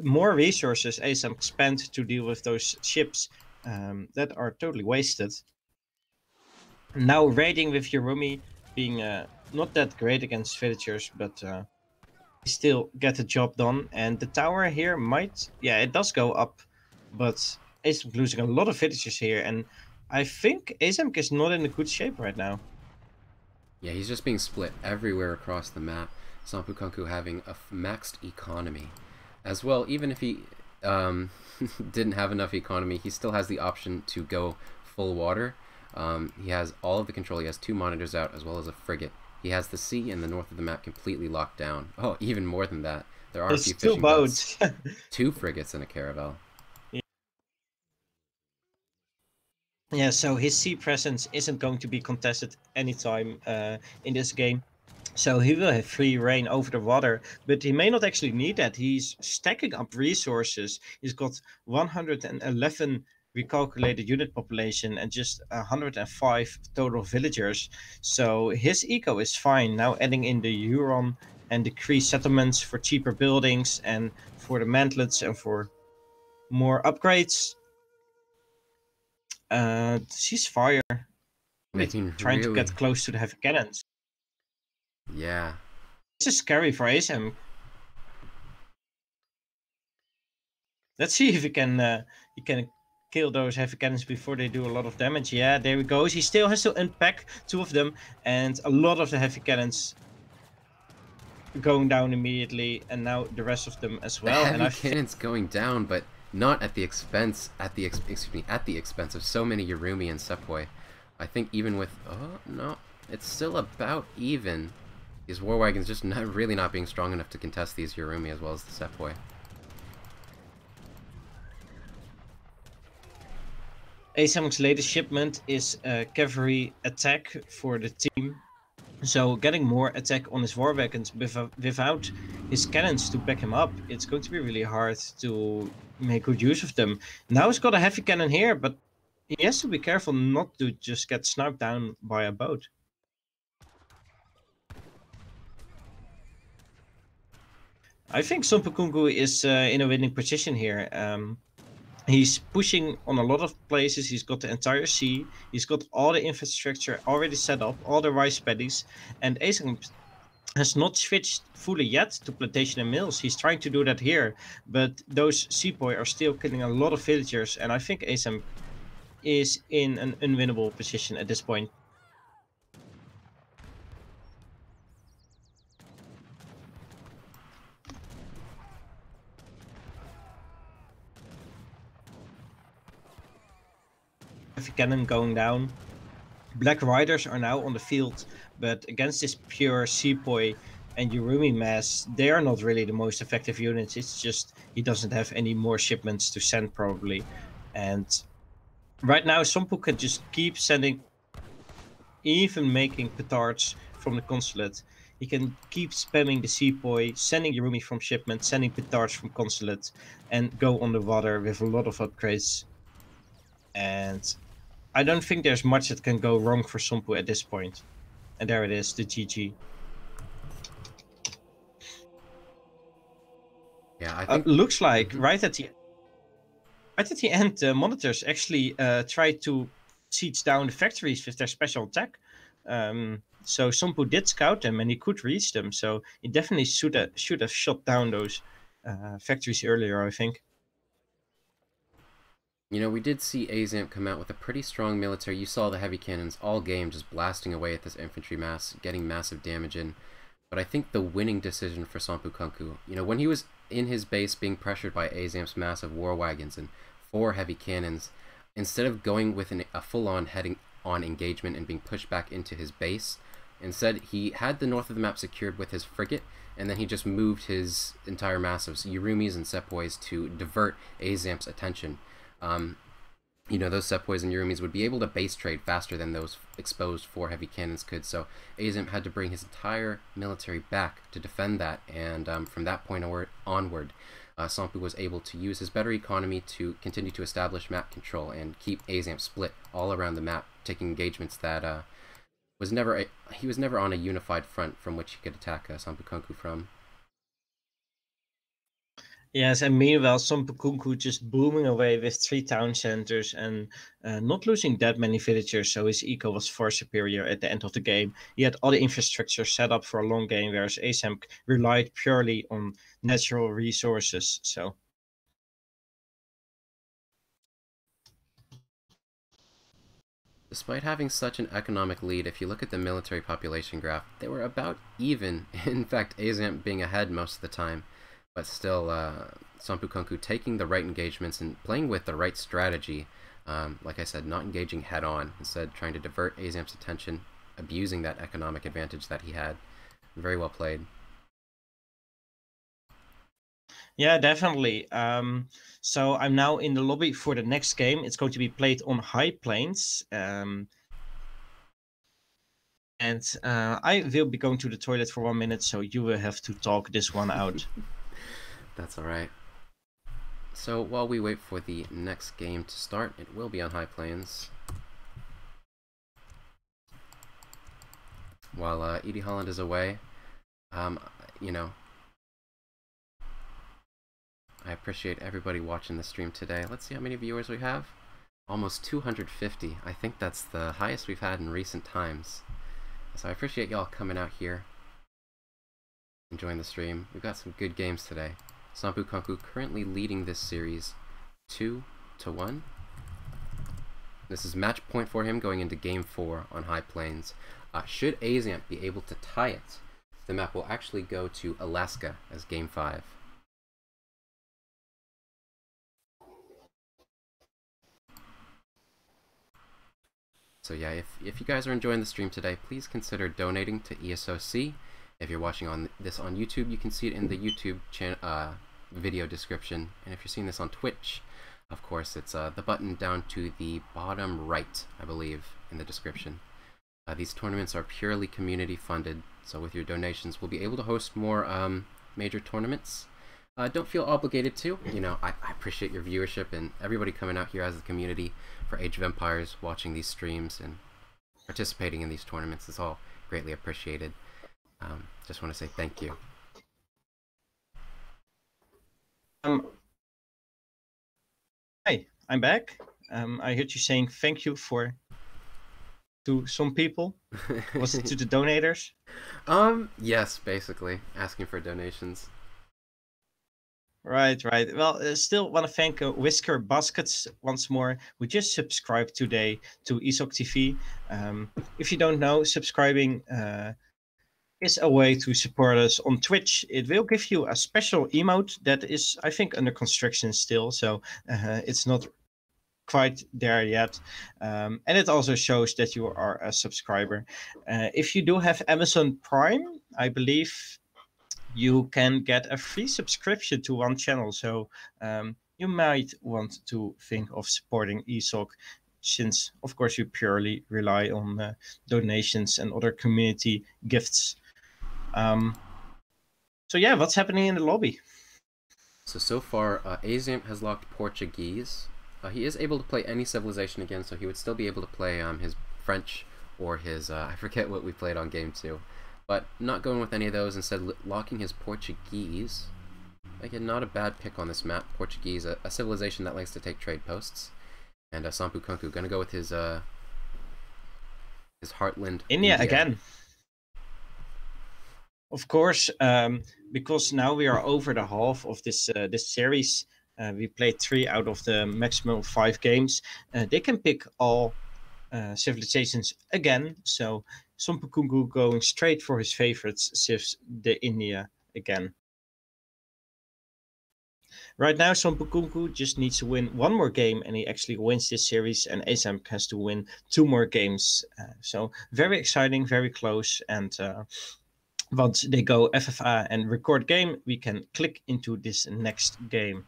S1: more resources Aizamk spent to deal with those ships that are totally wasted. Now raiding with Yurumi being not that great against villagers, but still get the job done. And the tower here might, yeah, it does go up, but Aizamk losing a lot of villagers here, and I think Aizamk is not in a good shape right now.
S2: Yeah, he's just being split everywhere across the map. SomppuKunkku having a maxed economy. As well, even if he didn't have enough economy, he still has the option to go full water. He has all of the control. He has 2 monitors out as well as a frigate. He has the sea and the north of the map completely locked down. Oh, even more than that. There are a few fishing boats. 2 frigates and a caravel.
S1: Yeah, so his sea presence isn't going to be contested anytime in this game. So he will have free reign over the water, but he may not actually need that. He's stacking up resources. He's got 111 recalculated unit population and just 105 total villagers. So his eco is fine. Now adding in the Huron and decreased settlements for cheaper buildings and for the mantlets and for more upgrades. Ceasefire. Wait, trying to get close to the heavy cannons.
S2: Yeah.
S1: This is scary for Aizamk. Let's see if he can kill those heavy cannons before they do a lot of damage. Yeah, there he goes. He still has to unpack 2 of them, and a lot of the heavy cannons going down immediately, and now the rest of them as well.
S2: The heavy cannons going down, but not at the expense at the expense of so many Yurumi and Sepoy. I think even with no, it's still about even. These war wagons just really not being strong enough to contest these Yurumi as well as the Sepoy.
S1: Aizamk's latest shipment is a cavalry attack for the team. So getting more attack on his war wagons without his cannons to back him up, it's going to be really hard to make good use of them. Now he's got a heavy cannon here, but he has to be careful not to just get sniped down by a boat. I think SomppuKunkku is in a winning position here. He's pushing on a lot of places. He's got the entire sea. He's got all the infrastructure already set up, all the rice paddies. And Aizamk has not switched fully yet to plantation and mills. He's trying to do that here. But those sepoy are still killing a lot of villagers. And I think Aizamk is in an unwinnable position at this point. Heavy cannon going down. Black Riders are now on the field, but against this pure Sepoy and Yurumi mass, they are not really the most effective units. It's just he doesn't have any more shipments to send probably. And right now Somppu can just keep sending, even making petards from the consulate. He can keep spamming the Sepoy, sending Yurumi from shipment, sending petards from consulate, and go on the water with a lot of upgrades. And I don't think there's much that can go wrong for Somppu at this point. And there it is, the GG.
S2: Yeah, I think
S1: looks like right at the end, the monitors actually tried to siege down the factories with their special attack. So Somppu did scout them and he could reach them. So he definitely should have shot down those factories earlier, I think.
S2: You know, we did see Aizamk come out with a pretty strong military. You saw the heavy cannons all game just blasting away at this infantry mass, getting massive damage in. But I think the winning decision for SomppuKunkku, you know, when he was in his base being pressured by Aizamk's massive war wagons and 4 heavy cannons, instead of going with a full-on heading-on engagement and being pushed back into his base, instead he had the north of the map secured with his frigate, and then he just moved his entire mass of Yurumis and Sepoys to divert Aizamk's attention. You know, those Sepoys and Yurumis would be able to base trade faster than those exposed 4 heavy cannons could, so Aizamk had to bring his entire military back to defend that, and from that point onward, Somppu was able to use his better economy to continue to establish map control and keep Aizamk split all around the map, taking engagements that he was never on a unified front from which he could attack SomppuKunkku from.
S1: Yes, and meanwhile, SomppuKunkku just booming away with 3 town centers and not losing that many villagers, so his eco was far superior at the end of the game. He had all the infrastructure set up for a long game, whereas Aizamk relied purely on natural resources. So
S2: despite having such an economic lead, if you look at the military population graph, they were about even. In fact, Aizamk being ahead most of the time. But still, SomppuKunkku taking the right engagements and playing with the right strategy. Like I said, not engaging head-on. Instead, trying to divert Aizamk's attention, abusing that economic advantage that he had. Very well played.
S1: yeah, definitely. So I'm now in the lobby for the next game. It's going to be played on High Plains. And I will be going to the toilet for 1 minute, so you will have to talk this one out.
S2: That's alright. So while we wait for the next game to start, it will be on High Plains. While edeholland is away, you know, I appreciate everybody watching the stream today. Let's see how many viewers we have. Almost 250. I think that's the highest we've had in recent times. So I appreciate y'all coming out here, enjoying the stream. We've got some good games today. SomppuKunkku currently leading this series 2-1. This is match point for him going into game 4 on High Plains. Should Aizamk be able to tie it, the map will actually go to Alaska as game 5. So yeah, if you guys are enjoying the stream today, please consider donating to ESOC. If you're watching this on YouTube, you can see it in the YouTube video description. And if you're seeing this on Twitch, of course, it's the button down to the bottom right, I believe, in the description. These tournaments are purely community funded, so with your donations, we'll be able to host more major tournaments. Don't feel obligated to. You know, I appreciate your viewership and everybody coming out here as a community for Age of Empires, watching these streams and participating in these tournaments is all greatly appreciated. Just want to say thank you.
S1: Hi, I'm back. I heard you saying thank you to some people. Was it to the donators?
S2: Yes, basically asking for donations.
S1: Right. Well, still want to thank Whisker Baskets once more. We just subscribed today to ESOC TV. If you don't know, subscribing is a way to support us on Twitch. It will give you a special emote that is, I think, under construction still, so it's not quite there yet. And it also shows that you are a subscriber. If you do have Amazon Prime, I believe you can get a free subscription to one channel. So you might want to think of supporting ESOC, since, of course, you purely rely on donations and other community gifts. So yeah, what's happening in the lobby?
S2: So far, Aizamk has locked Portuguese. He is able to play any civilization again, so he would still be able to play his French or his, I forget what we played on game 2. But not going with any of those, instead locking his Portuguese. Again, not a bad pick on this map. Portuguese, a civilization that likes to take trade posts. And SomppuKunkku gonna go with his heartland.
S1: India again. Of course, because now we are over the half of this series. We played 3 out of the maximum 5 games. They can pick all civilizations again. So SomppuKunkku going straight for his favorites, civs the India again. Right now, SomppuKunkku just needs to win 1 more game, and he actually wins this series, and Aizamk has to win 2 more games. So very exciting, very close, and once they go FFA and record game, we can click into this next game.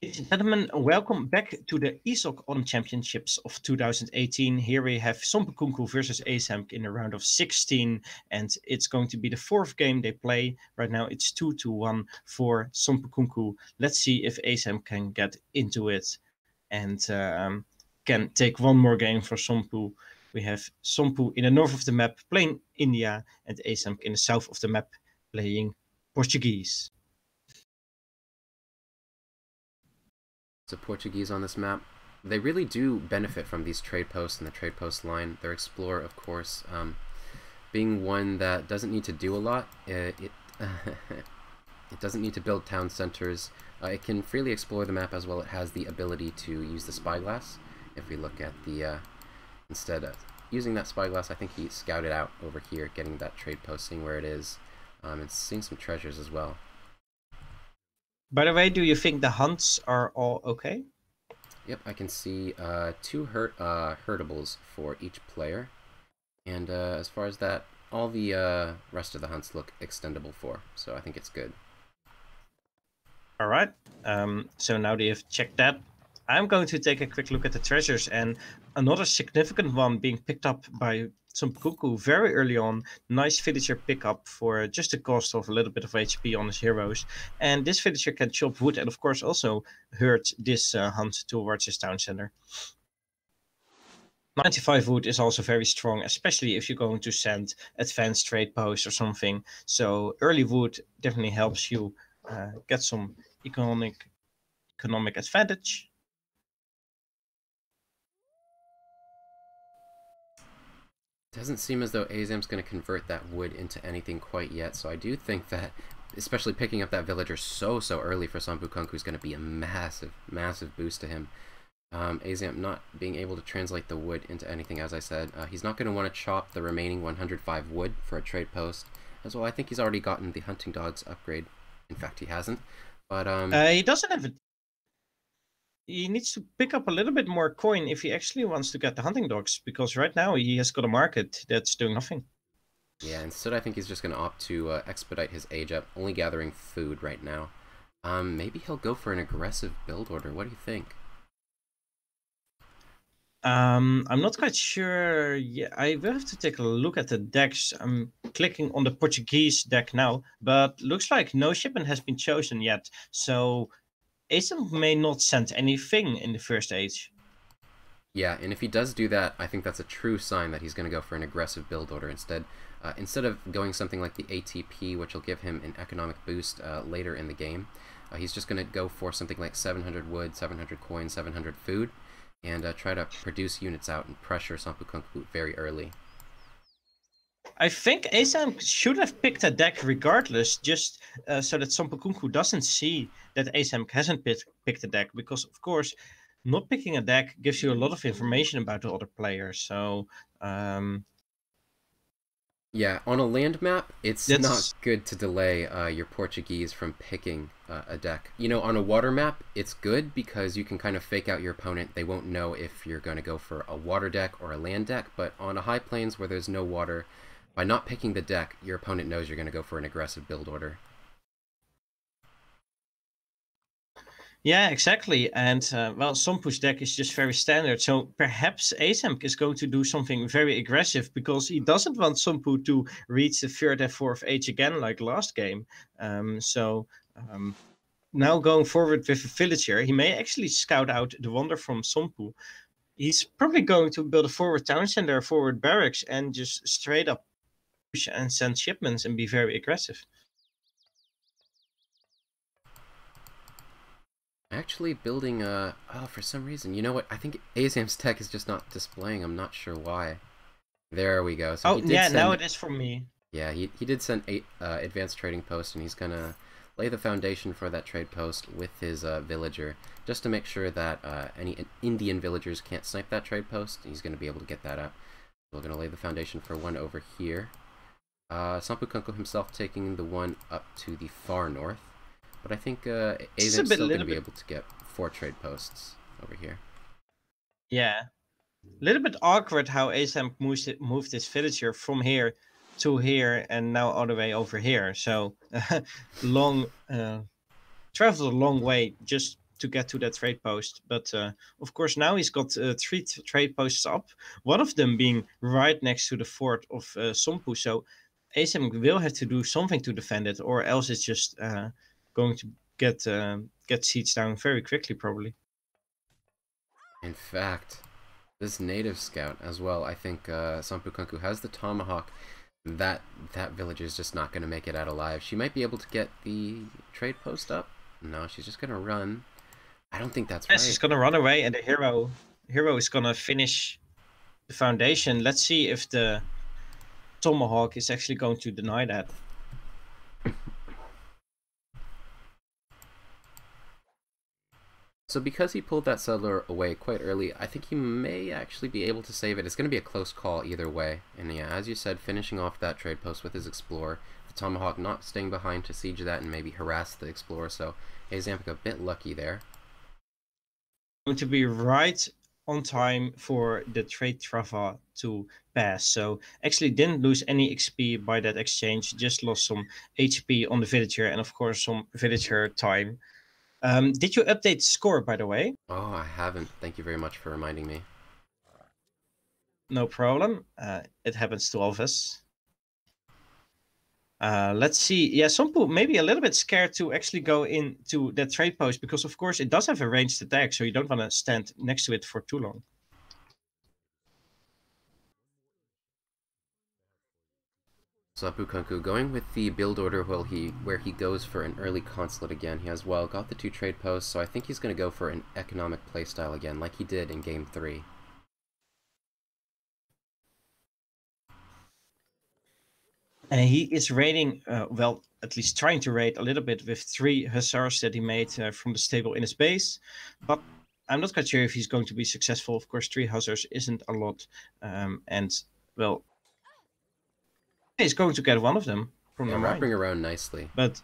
S1: Ladies and gentlemen, welcome back to the ESOC Autumn Championships of 2018. Here we have SomppuKunkku versus Aizamk in the round of 16, and it's going to be the 4th game they play. Right now it's 2-1 for SomppuKunkku. Let's see if Aizamk can get into it and can take 1 more game for Somppu. We have Somppu in the north of the map playing India, and Aizamk in the south of the map playing Portuguese.
S2: So Portuguese on this map, they really do benefit from these trade posts and the trade post line. Their explorer, of course, being one that doesn't need to do a lot. It doesn't need to build town centers. It can freely explore the map as well. It has the ability to use the spyglass. If we look at the instead of using that spyglass, I think he scouted out over here, getting that trade post, seeing where it is, and seeing some treasures as well.
S1: By the way, do you think the hunts are all okay?
S2: Yep, I can see 2 herdables for each player. And as far as that, all the rest of the hunts look extendable for, so I think it's good.
S1: All right. So now that you've checked that, I'm going to take a quick look at the treasures, and another significant one being picked up by SomppuKunkku very early on. Nice villager pickup for just the cost of a little bit of HP on his heroes. And this villager can chop wood and of course also hurt this hunt towards his town center. 95 wood is also very strong, especially if you're going to send advanced trade posts or something. So early wood definitely helps you get some economic advantage.
S2: Doesn't seem as though Aizamk's going to convert that wood into anything quite yet, so I do think that, especially picking up that villager so early for SomppuKunkku is going to be a massive boost to him. Aizamk not being able to translate the wood into anything, as I said. He's not going to want to chop the remaining 105 wood for a trade post, as well. I think he's already gotten the hunting dogs upgrade. In fact, he hasn't. But
S1: he doesn't have it. He needs to pick up a little bit more coin if he actually wants to get the hunting dogs, because right now he has got a market that's doing nothing.
S2: Yeah, instead I think he's just going to opt to expedite his age up, only gathering food right now. Maybe he'll go for an aggressive build order. What do you think?
S1: I'm not quite sure. Yeah, I will have to take a look at the decks. I'm clicking on the Portuguese deck now, but looks like no shipment has been chosen yet. So Aizamk may not send anything in the first age.
S2: Yeah, and if he does do that, I think that's a true sign that he's going to go for an aggressive build order instead. Instead of going something like the ATP, which will give him an economic boost later in the game, he's just going to go for something like 700 wood, 700 coin, 700 food, and try to produce units out and pressure SomppuKunkku very early.
S1: I think Aizamk should have picked a deck regardless, just so that SomppuKunkku doesn't see that Aizamk hasn't picked a deck, because of course, not picking a deck gives you a lot of information about the other players. So
S2: yeah, on a land map, it's not good to delay your Portuguese from picking a deck. You know, on a water map, it's good because you can kind of fake out your opponent. They won't know if you're going to go for a water deck or a land deck, but on a high plains where there's no water, by not picking the deck, your opponent knows you're going to go for an aggressive build order.
S1: Yeah, exactly. And well, Somppu's deck is just very standard. So perhaps Aizamk is going to do something very aggressive because he doesn't want Somppu to reach the third and fourth age again like last game. Now going forward with a villager, he may actually scout out the wonder from Somppu. He's probably going to build a forward town center, a forward barracks, and just straight up push and send shipments and be very aggressive.
S2: Actually building oh, for some reason, you know what, I think Aizamk's tech is just not displaying. I'm not sure why. There we go. So
S1: yeah, now it is for me.
S2: Yeah, he did send 8 advanced trading posts, and he's gonna lay the foundation for that trade post with his villager, just to make sure that any Indian villagers can't snipe that trade post. He's gonna be able to get that up. We're gonna lay the foundation for one over here. SomppuKunkku himself taking the one up to the far north. But I think Aizamk's still going to be able to get 4 trade posts over here.
S1: Yeah. A little bit awkward how Aizamk moved this villager from here to here and now all the way over here. So traveled a long way just to get to that trade post. But of course now he's got 3 trade posts up. One of them being right next to the fort of Somppu. So Aizamk will have to do something to defend it, or else it's just going to get siege down very quickly, probably.
S2: In fact, this native scout as well, I think SomppuKunkku has the tomahawk. That villager is just not going to make it out alive. She might be able to get the trade post up. No, she's just going to run. I don't think that's right.
S1: She's going to run away, and the hero is going to finish the foundation. Let's see if the tomahawk is actually going to deny that.
S2: So because he pulled that settler away quite early, I think he may actually be able to save it. It's going to be a close call either way. And yeah, as you said, finishing off that trade post with his explorer, the tomahawk not staying behind to siege that and maybe harass the explorer. So Aizamk a bit lucky there.
S1: Going to be right on time for the trade trava to pass. So actually didn't lose any XP by that exchange, just lost some HP on the villager and of course some villager time. Did you update the score, by the way?
S2: Oh, I haven't. Thank you very much for reminding me.
S1: No problem. It happens to all of us. Let's see. Yeah, Somppu maybe a little bit scared to actually go into that trade post because, of course, it does have a ranged attack, so you don't want to stand next to it for too long.
S2: SomppuKunkku going with the build order where he goes for an early consulate again. He has got the 2 trade posts, so I think he's going to go for an economic playstyle again, like he did in Game 3.
S1: And he is raiding, well, at least trying to raid a little bit with 3 hussars that he made from the stable in his base. But I'm not quite sure if he's going to be successful. Of course, 3 hussars isn't a lot. And, well, he's going to get one of them from the
S2: wrapping
S1: mine.
S2: around nicely.
S1: But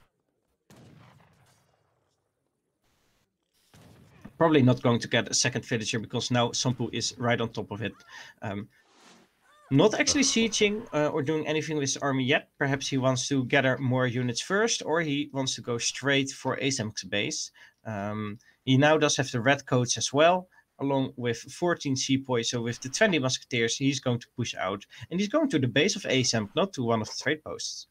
S1: probably not going to get a second villager because now Somppu is right on top of it. Not actually sieging or doing anything with his army yet. Perhaps he wants to gather more units first, or he wants to go straight for Aizamk's base. He now does have the red coats as well, along with 14 sepoys. So with the 20 musketeers, he's going to push out. And he's going to the base of Aizamk, not to one of the trade posts.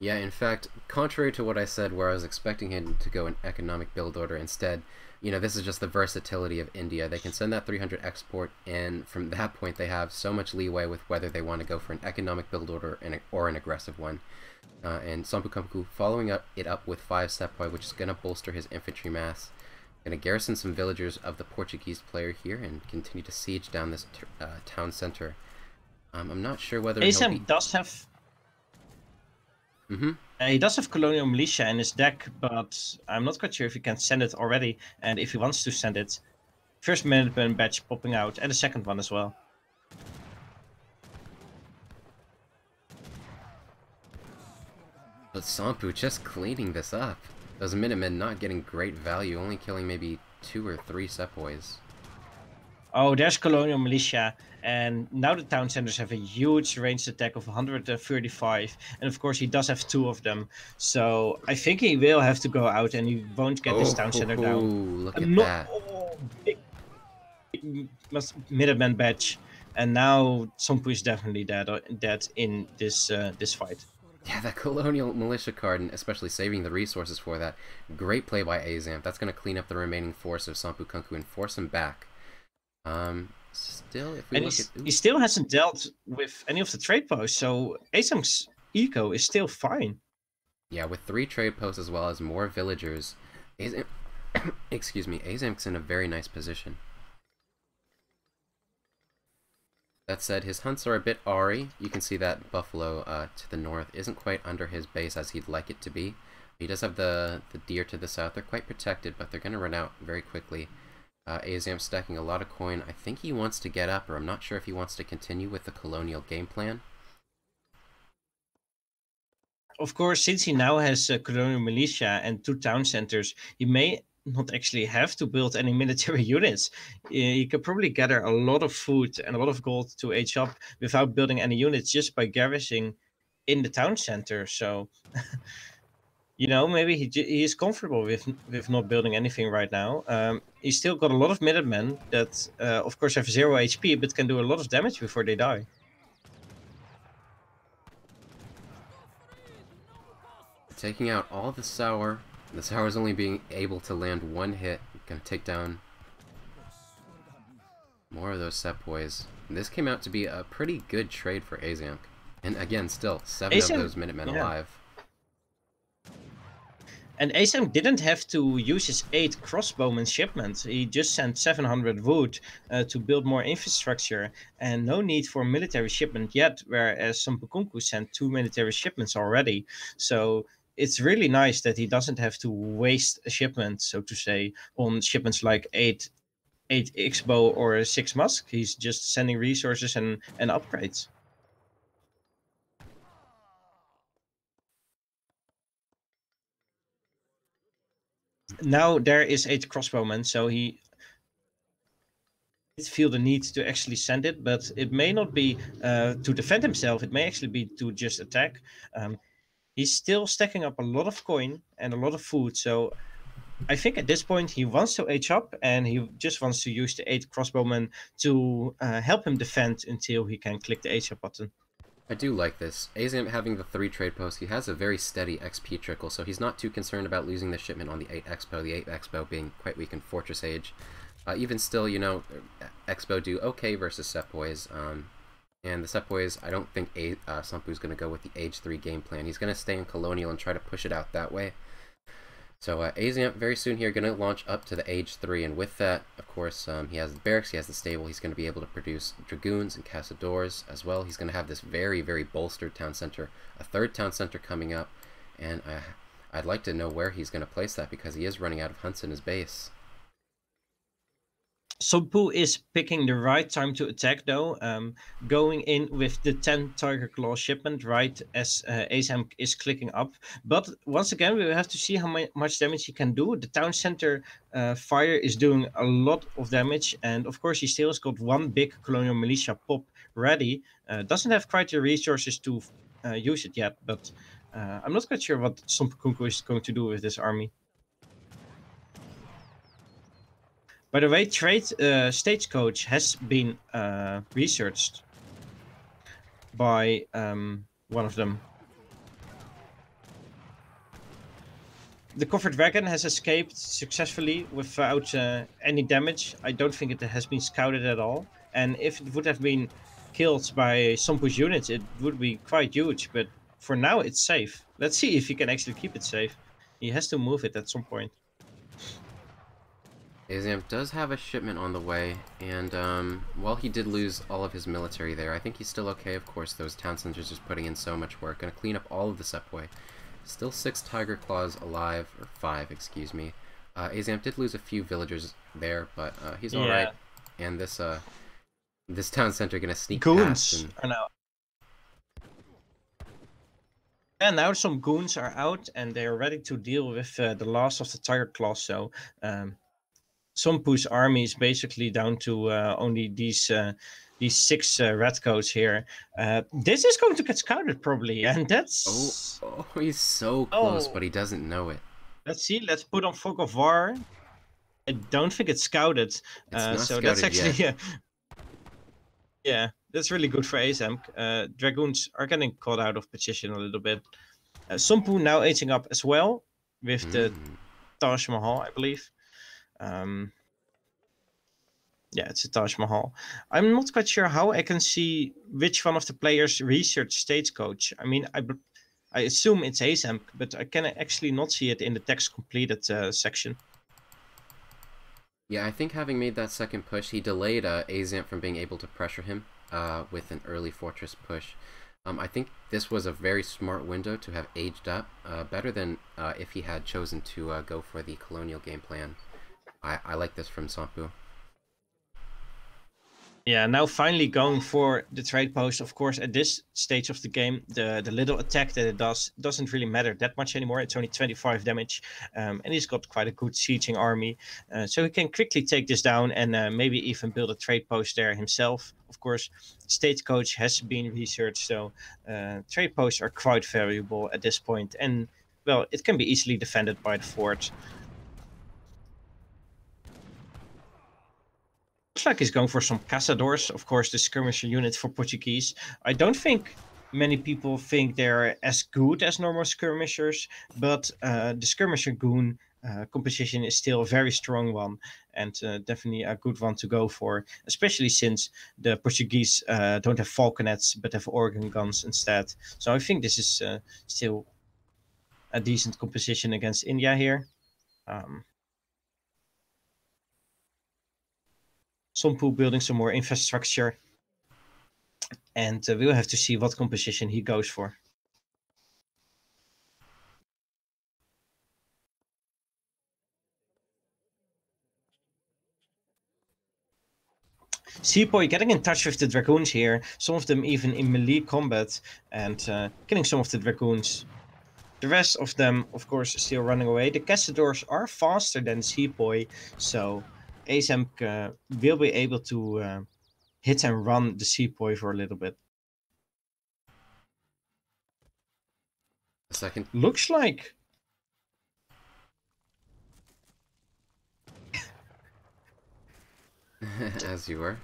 S2: Yeah, in fact, contrary to what I said where I was expecting him to go an economic build order, instead, this is just the versatility of India. They can send that 300 export, and from that point they have so much leeway with whether they want to go for an economic build order or an aggressive one. And SomppuKunkku following it up with 5 sepoy, which is going to bolster his infantry mass. Going to garrison some villagers of the Portuguese player here and continue to siege down this town center. I'm not sure whether
S1: Aizamk does have... he does have colonial militia in his deck, but I'm not quite sure if he can send it already, and if he wants to send it. First Minuteman badge popping out, and the second one as well.
S2: But Somppu just cleaning this up. Those Minutemen not getting great value, only killing maybe 2 or 3 sepoys.
S1: Oh, there's colonial militia, and now the town centers have a huge ranged attack of 135, and of course he does have 2 of them, so I think he will have to go out and he won't get this town center down.
S2: Look at that.
S1: Big Minuteman badge, and now Somppu is definitely dead in this this fight.
S2: Yeah, that colonial militia card, and especially saving the resources for that, great play by Aizamk. That's going to clean up the remaining force of SomppuKunkku and force him back. Still, if we look at...
S1: he still hasn't dealt with any of the trade posts, so Aizamk's eco is still fine.
S2: Yeah, with 3 trade posts as well as more villagers, excuse me, Aizamk's in a very nice position. That said, his hunts are a bit awry. You can see that buffalo to the north isn't quite under his base as he'd like it to be. He does have the deer to the south. They're quite protected, but they're going to run out very quickly. Aizamk stacking a lot of coin. I think he wants to get up, or I'm not sure if he wants to continue with the colonial game plan.
S1: Of course, since he now has colonial militia and 2 town centers, he may not actually have to build any military units. He could probably gather a lot of food and a lot of gold to age up without building any units just by garrisoning in the town center. So, maybe he is comfortable with not building anything right now. He's still got a lot of Minutemen that, of course, have 0 HP, but can do a lot of damage before they die.
S2: Taking out all the sour. The sour is only being able to land 1 hit. Gonna take down more of those sepoys. This came out to be a pretty good trade for Aizamk. And again, still 7 of those Minutemen alive.
S1: And Aizamk didn't have to use his 8 crossbowmen shipments. He just sent 700 wood to build more infrastructure, and no need for military shipment yet, whereas SomppuKunkku sent 2 military shipments already. So it's really nice that he doesn't have to waste a shipment, so to say, on shipments like 8 X-bow or 6 musk. He's just sending resources and upgrades. Now there is 8 crossbowmen, so he feel the need to actually send it, but it may not be to defend himself. It may actually be to just attack. He's still stacking up a lot of coin and a lot of food, so I think at this point he wants to age up, and he just wants to use the 8 crossbowmen to help him defend until he can click the age up button.
S2: I do like this. Aizamk having the 3 trade posts, he has a very steady XP trickle, so he's not too concerned about losing the shipment on the 8 Expo, the 8 Expo being quite weak in Fortress Age. Even still, you know, Expo do okay versus Sepoys, and the Sepoys, I don't think Somppu's going to go with the Age 3 game plan. He's going to stay in Colonial and try to push it out that way. So Aizamk very soon here going to launch up to the Age 3, and with that, of course, he has the barracks, he has the stable, he's going to be able to produce Dragoons and Cazadors as well. He's going to have this very, very bolstered town center, a 3rd town center coming up, and I'd like to know where he's going to place that, because he is running out of hunts in his base.
S1: Somppu is picking the right time to attack though, going in with the 10 Tiger Claw shipment right as Aizamk is clicking up. But once again, we will have to see how much damage he can do. The town center fire is doing a lot of damage, and of course he still has got one big colonial militia pop ready. Doesn't have quite the resources to use it yet, but I'm not quite sure what SomppuKunkku is going to do with this army. By the way, Stagecoach has been researched by one of them. The covered wagon has escaped successfully without any damage. I don't think it has been scouted at all. And if it would have been killed by Somppu's units, it would be quite huge. But for now, it's safe. Let's see if he can actually keep it safe. He has to move it at some point.
S2: Aizamk does have a shipment on the way, and while he did lose all of his military there, I think he's still okay. Of course, those town centers just putting in so much work. Gonna clean up all of the Sepoy. Still 6 Tiger Claws alive, or 5, excuse me. Aizamk did lose a few villagers there, but he's alright. And this town center gonna sneak
S1: goons
S2: past.
S1: Are now. And now some goons are out, and they are ready to deal with the last of the Tiger Claws. So Somppu's army is basically down to only these 6 redcoats here. This is going to get scouted probably, and that's...
S2: Oh, he's so close, but he doesn't know it.
S1: Let's see, let's put on Fog of War. I don't think it's scouted.
S2: It's not
S1: so
S2: scouted
S1: that's actually...
S2: yet.
S1: Yeah, that's really good for Aizamk. Dragoons are getting caught out of position a little bit. Somppu now aging up as well with the Taj Mahal, I believe. Yeah, it's a Taj Mahal. I'm not quite sure how I can see which one of the players research Stagecoach. I mean, I assume it's Aizamk, but I can actually not see it in the text completed section.
S2: Yeah, I think having made that second push, he delayed Aizamk from being able to pressure him with an early fortress push. I think this was a very smart window to have aged up, better than if he had chosen to go for the colonial game plan. I like this from Somppu.
S1: Yeah, now finally going for the trade post. Of course, at this stage of the game, the little attack that it does doesn't really matter that much anymore. It's only 25 damage, and he's got quite a good sieging army. So he can quickly take this down and maybe even build a trade post there himself. Of course, Stagecoach has been researched, so trade posts are quite variable at this point. And, well, it can be easily defended by the fort. Looks like he's going for some Cazadors, of course, the skirmisher unit for Portuguese. I don't think many people think they're as good as normal skirmishers, but the skirmisher goon composition is still a very strong one, and definitely a good one to go for, especially since the Portuguese don't have falconets but have organ guns instead. So I think this is still a decent composition against India here. Somppu building some more infrastructure, and we'll have to see what composition he goes for. Sepoy getting in touch with the Dragoons here, some of them even in melee combat, and killing some of the Dragoons. The rest of them, of course, still running away. The Cazadors are faster than Sepoy, so Aizamk will be able to hit and run the Sepoy for a little bit.
S2: A second.
S1: Looks like
S2: As you were.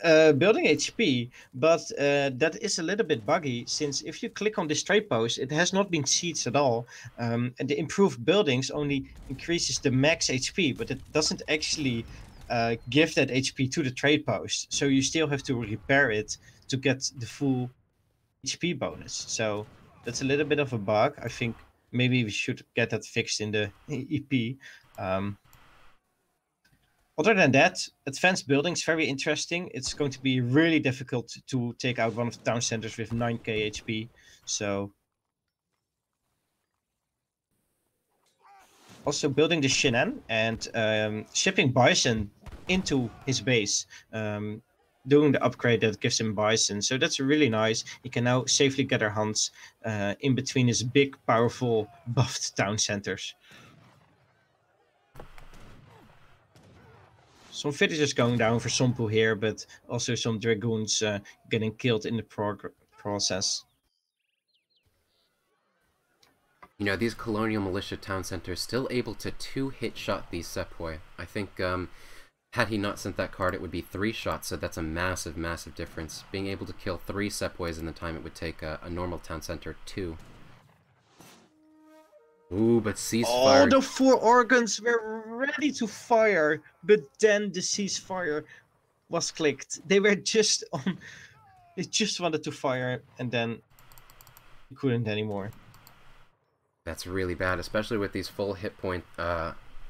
S1: Building HP, but that is a little bit buggy, since if you click on this trade post, it has not been sieged at all. And the improved buildings only increases the max HP, but it doesn't actually give that HP to the trade post. So you still have to repair it to get the full HP bonus. So that's a little bit of a bug. I think maybe we should get that fixed in the EP. Other than that, advanced buildings, very interesting. It's going to be really difficult to take out one of the town centers with 9k HP. So also building the Shin'an and shipping Bison into his base, doing the upgrade that gives him Bison. So that's really nice. He can now safely gather hunts in between his big, powerful, buffed town centers. Some villagers going down for Somppu here, but also some dragoons getting killed in the process.
S2: You know, these colonial militia town centers still able to 2-hit shot these sepoy. I think had he not sent that card, it would be 3 shots, so that's a massive, massive difference. Being able to kill 3 sepoys in the time it would take a normal town center 2. Ooh, but ceasefire.
S1: Oh, the 4 organs were ready to fire, but then the ceasefire was clicked. They were just on. They just wanted to fire, and then couldn't anymore.
S2: That's really bad, especially with these full hit point.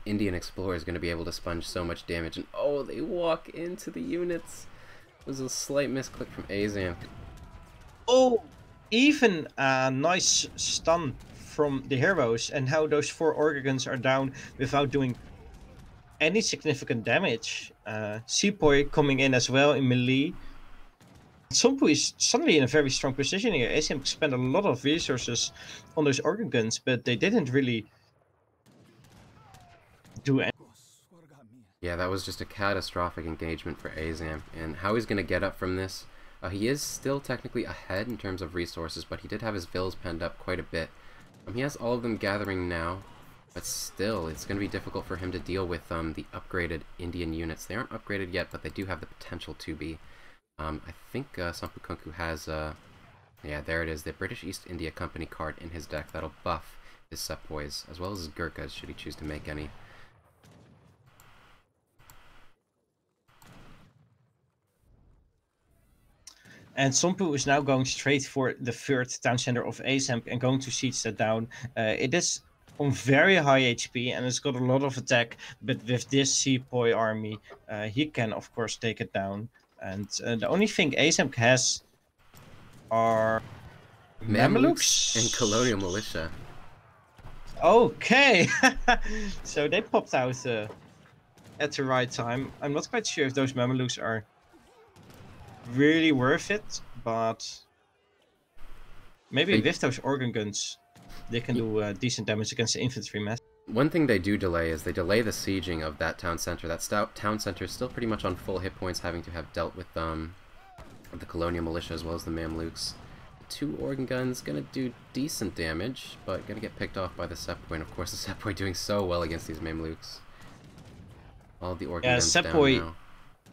S2: Indian explorers going to be able to sponge so much damage, and oh, they walk into the units. It was a slight misclick from Aizamk.
S1: Oh, even a nice stun from the heroes, and how those 4 organs are down without doing any significant damage. Sepoy coming in as well in melee. Somppu is suddenly in a very strong position here. Aizamk spent a lot of resources on those organ guns, but they didn't really do anything.
S2: Yeah, that was just a catastrophic engagement for Aizamk, and how he's going to get up from this. He is still technically ahead in terms of resources, but he did have his vills penned up quite a bit. He has all of them gathering now, but still, it's going to be difficult for him to deal with the upgraded Indian units. They aren't upgraded yet, but they do have the potential to be. I think SomppuKunkku has, yeah, there it is, the British East India Company card in his deck. That'll buff his sepoys, as well as his Gurkhas, should he choose to make any.
S1: And Somppu is now going straight for the 3rd town center of Aizamk and going to siege that down. It is on very high HP and it's got a lot of attack, but with this Sepoy army, he can of course take it down. And the only thing Aizamk has are Mamelukes
S2: and colonial militia.
S1: Okay, so they popped out at the right time. I'm not quite sure if those Mamelukes are really worth it, but maybe with those organ guns they can do decent damage against the infantry mass.
S2: One thing they do delay is they delay the sieging of that town center. That town center is still pretty much on full hit points, having to have dealt with the colonial militia as well as the Mamluks. 2 organ guns gonna do decent damage, but gonna get picked off by the Sepoy, and of course the Sepoy doing so well against these Mamluks. All the organ guns
S1: Sepoy
S2: down now.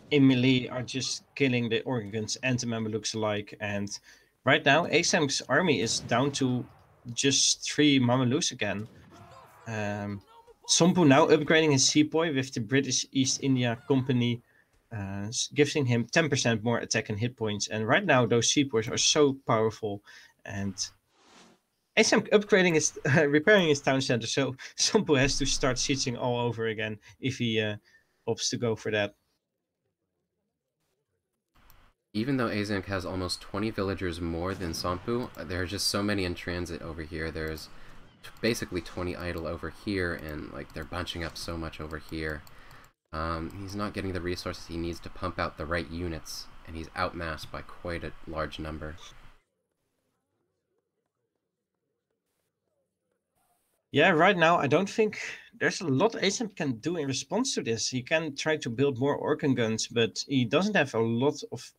S1: In melee are just killing the organ guns and the Mamelukes alike, and right now Aizamk's army is down to just 3 Mamelukes again. Somppu now upgrading his Sepoy with the British East India Company, giving him 10% more attack and hit points. And right now those Sepoys are so powerful, and Aizamk upgrading his, repairing his town center, so Somppu has to start sieging all over again if he opts to go for that.
S2: Even though Aizamk has almost 20 villagers more than Somppu, there are just so many in transit over here. There's basically 20 idle over here, and like they're bunching up so much over here. He's not getting the resources he needs to pump out the right units, and he's outmassed by quite a large number.
S1: Yeah, right now I don't think there's a lot Aizamk can do in response to this. He can try to build more organ guns, but he doesn't have a lot of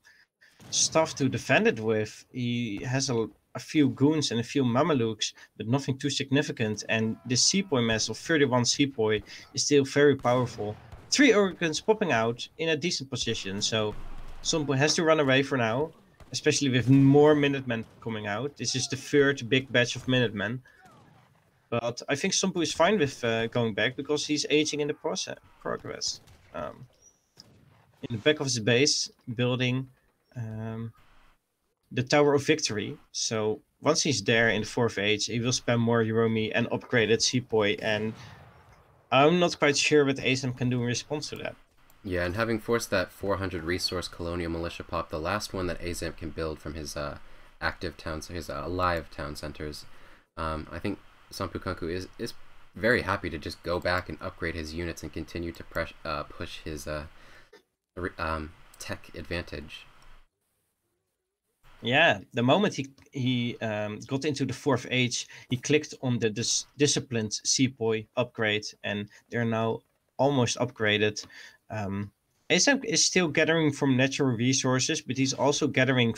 S1: stuff to defend it with. He has a few goons and a few Mamelukes, but nothing too significant. And the Sepoy mass of 31 Sepoy is still very powerful. 3 organs popping out in a decent position. So Somppu has to run away for now, especially with more Minutemen coming out. This is the third big batch of Minutemen. But I think Somppu is fine with going back because he's aging in the progress. In the back of his base, building the Tower of Victory. So once he's there in the 4th age, he will spam more Yomi and upgraded Sepoy. And I'm not quite sure what Aizamk can do in response to that.
S2: Yeah, and having forced that 400 resource colonial militia pop, the last one that Aizamk can build from his active towns, his live town centers, I think SomppuKunkku is very happy to just go back and upgrade his units and continue to push his tech advantage.
S1: Yeah, the moment he got into the 4th age, he clicked on the disciplined Sepoy upgrade, and they're now almost upgraded. Aizamk is still gathering from natural resources, but he's also gathering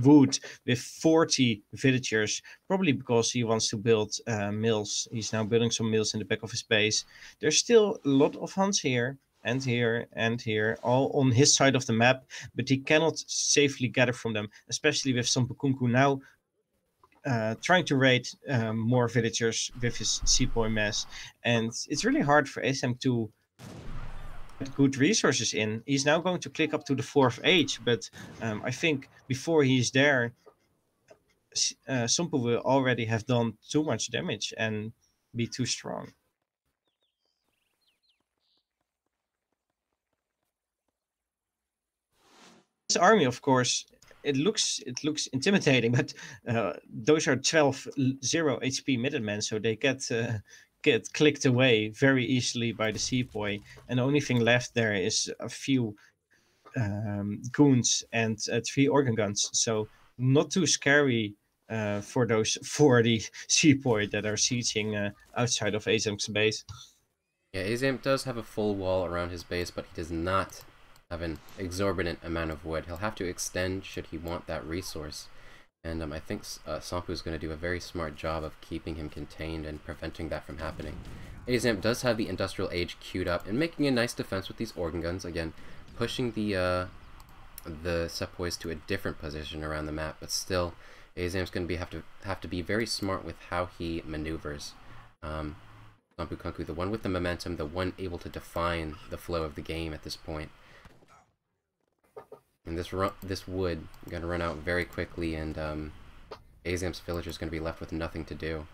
S1: wood with 40 villagers, probably because he wants to build mills. He's now building some mills in the back of his base. There's still a lot of hunts here, and here, and here, all on his side of the map, but he cannot safely gather from them, especially with SomppuKunkku now trying to raid more villagers with his Sepoy mass. And it's really hard for Aizamk to good resources in. He's now going to click up to the 4th age, but I think before he's there, Somppu will already have done too much damage and be too strong. This army, of course, it looks intimidating, but those are 12 0 HP Minutemen, so they get clicked away very easily by the Sepoy, and the only thing left there is a few goons and 3 organ guns, so not too scary for those 40 Sepoy that are sieging outside of Aizamk's base.
S2: Yeah, Aizamk does have a full wall around his base, but he does not have an exorbitant amount of wood. He'll have to extend should he want that resource. And I think Somppu is going to do a very smart job of keeping him contained and preventing that from happening. Aizamk does have the Industrial Age queued up and making a nice defense with these organ guns. Again, pushing the Sepoys to a different position around the map, but still, Aizamk's going to have to be very smart with how he maneuvers. SomppuKunkku, the one with the momentum, the one able to define the flow of the game at this point. And this wood going to run out very quickly, and Aizamk's villagers going to be left with nothing to do.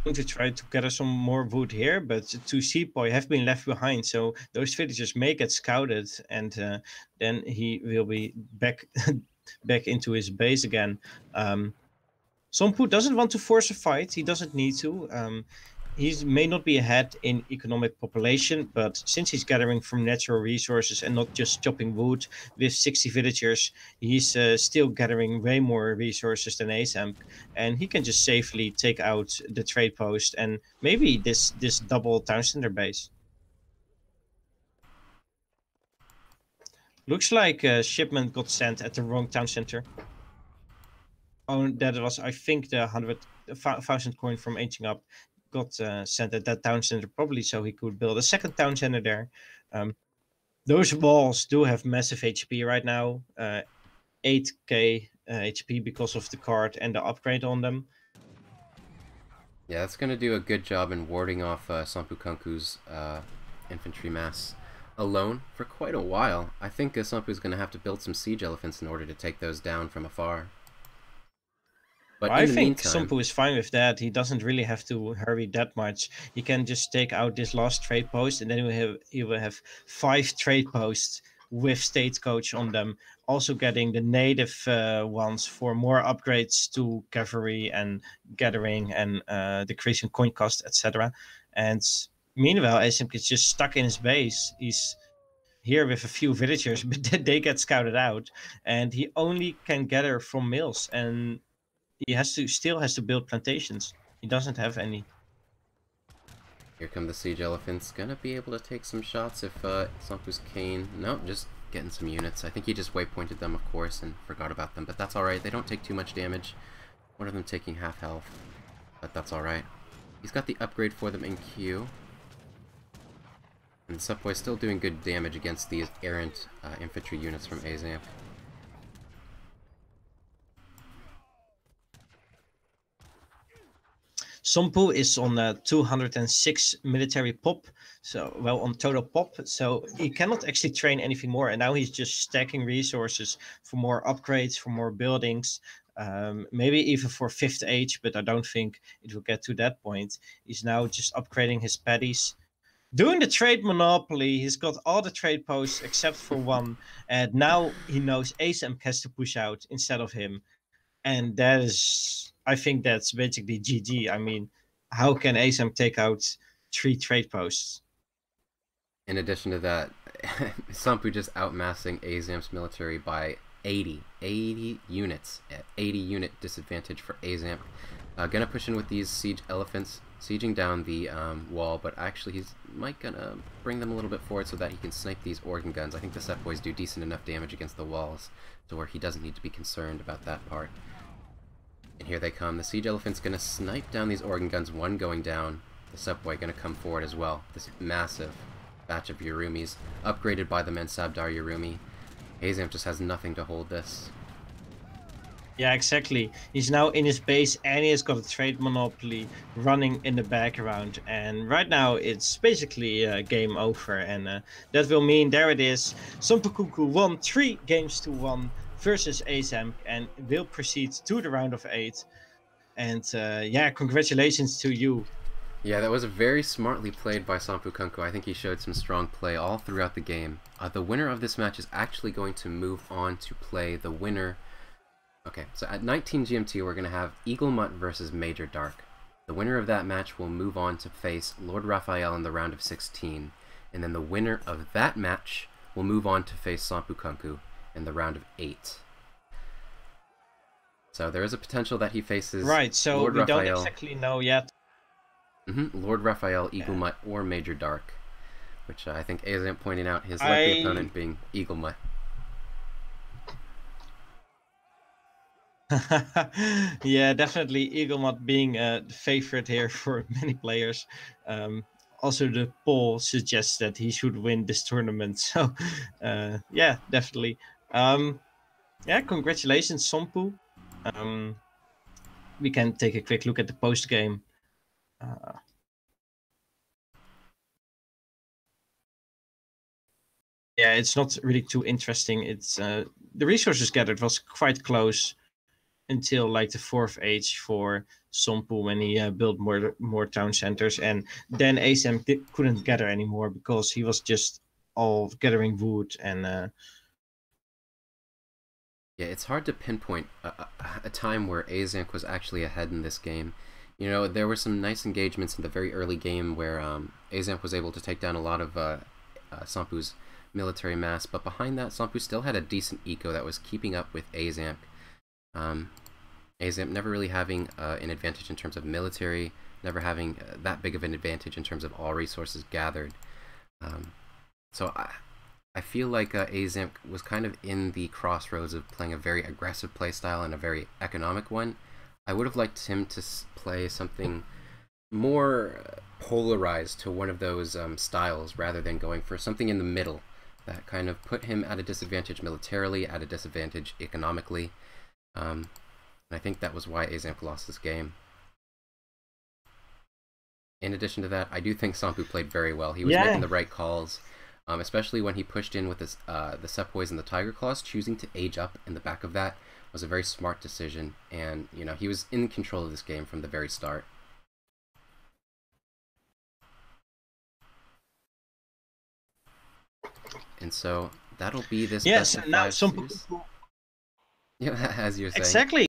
S1: Going to try to gather some more wood here, but 2 Sepoy have been left behind, so those villagers may get scouted, and then he will be back into his base again. Somppu doesn't want to force a fight. He doesn't need to. He may not be ahead in economic population, but since he's gathering from natural resources and not just chopping wood with 60 villagers, he's still gathering way more resources than Aizamk, and he can just safely take out the trade post and maybe this double town center base. Looks like a shipment got sent at the wrong town center. Oh, that was, I think, the 100,000 coin from aging up got sent at that town center, probably so he could build a second town center there. Those walls do have massive HP right now, 8k HP because of the card and the upgrade on them.
S2: Yeah, that's going to do a good job in warding off SomppuKunkku's infantry mass alone for quite a while. I think Somppu's going to have to build some siege elephants in order to take those down from afar. But
S1: I think
S2: meantime,
S1: Somppu is fine with that. He doesn't really have to hurry that much. He can just take out this last trade post, and then he will have 5 trade posts with stagecoach on them. Also getting the native ones for more upgrades to cavalry and gathering and decreasing coin cost, etc. And meanwhile, Aizamk is just stuck in his base. He's here with a few villagers, but they get scouted out, and he only can gather from mills, and he still has to build plantations. He doesn't have any.
S2: Here come the siege elephants. Gonna be able to take some shots if Somppu's cane. No, just getting some units. I think he just waypointed them, of course, and forgot about them. But that's alright. They don't take too much damage. One of them taking half health. But that's alright. He's got the upgrade for them in queue. And SomppuKunkku still doing good damage against these errant infantry units from Aizamk.
S1: SomppuKunkku is on 206 military pop, so well on total pop, so he cannot actually train anything more, and now he's just stacking resources for more upgrades, for more buildings, maybe even for 5th age, but I don't think it will get to that point. He's now just upgrading his paddies. Doing the trade monopoly, he's got all the trade posts except for one, and now he knows Aizamk has to push out instead of him. And that is, I think that's basically GG. I mean, how can Aizamk take out 3 trade posts?
S2: In addition to that, SomppuKunkku just outmassing Aizamk's military by 80 units at 80 unit disadvantage for Aizamk. Gonna push in with these siege elephants, sieging down the wall, but actually he's might gonna bring them a little bit forward so that he can snipe these organ guns. I think the Sepp boys do decent enough damage against the walls to where he doesn't need to be concerned about that part. And here they come. The siege elephant's gonna snipe down these organ guns, one going down. The Sepp boy gonna come forward as well. This massive batch of Yurumis, upgraded by the Mensabdar Yurumi. Aizamk just has nothing to hold this.
S1: Yeah, exactly. He's now in his base and he has got a trade monopoly running in the background. And right now it's basically game over. And that will mean, there it is, SomppuKunkku won 3 games to 1 versus Aizamk and will proceed to the round of 8. And yeah, congratulations to you.
S2: Yeah, that was very smartly played by SomppuKunkku. I think he showed some strong play all throughout the game. The winner of this match is actually going to move on to play the winner. Okay, so at 19 GMT we're going to have Eaglemutt versus Major Dark. The winner of that match will move on to face Lord Raphael in the round of 16. And then the winner of that match will move on to face SomppuKunkku in the round of 8. So there is a potential that he faces
S1: Right, so
S2: Lord
S1: we
S2: Raphael.
S1: don't exactly know yet.
S2: Lord Raphael, Eaglemutt, or Major Dark, which I think Aizamk pointing out his likely opponent being Eaglemutt.
S1: Yeah, definitely Eaglemutt being the favorite here for many players. Also, the poll suggests that he should win this tournament. So, yeah, definitely. Yeah, congratulations, Sompu. We can take a quick look at the post game. Yeah, it's not really too interesting. It's the resources gathered was quite close until like the 4th age for Sompu when he built more town centers, and then Aizamk couldn't gather anymore because he was just all gathering wood and.
S2: Yeah, it's hard to pinpoint a time where Aizamk was actually ahead in this game. You know, there were some nice engagements in the very early game where Aizamk was able to take down a lot of Sompu's military mass, but behind that, Sompu still had a decent eco that was keeping up with Aizamk. Aizamk never really having an advantage in terms of military, never having that big of an advantage in terms of all resources gathered. So I feel like Aizamk was kind of in the crossroads of playing a very aggressive playstyle and a very economic one. I would have liked him to play something more polarized to one of those styles rather than going for something in the middle that kind of put him at a disadvantage militarily, at a disadvantage economically. And I think that was why Aizamk lost this game. In addition to that, I do think Sompu played very well. He was making the right calls, especially when he pushed in with his, the Sepp boys and the Tiger Claws. Choosing to age up in the back of that was a very smart decision, and you know, he was in control of this game from the very start. And so that'll be this.
S1: Yes, now SomppuKunkku.
S2: Yeah, as you're saying.
S1: Exactly.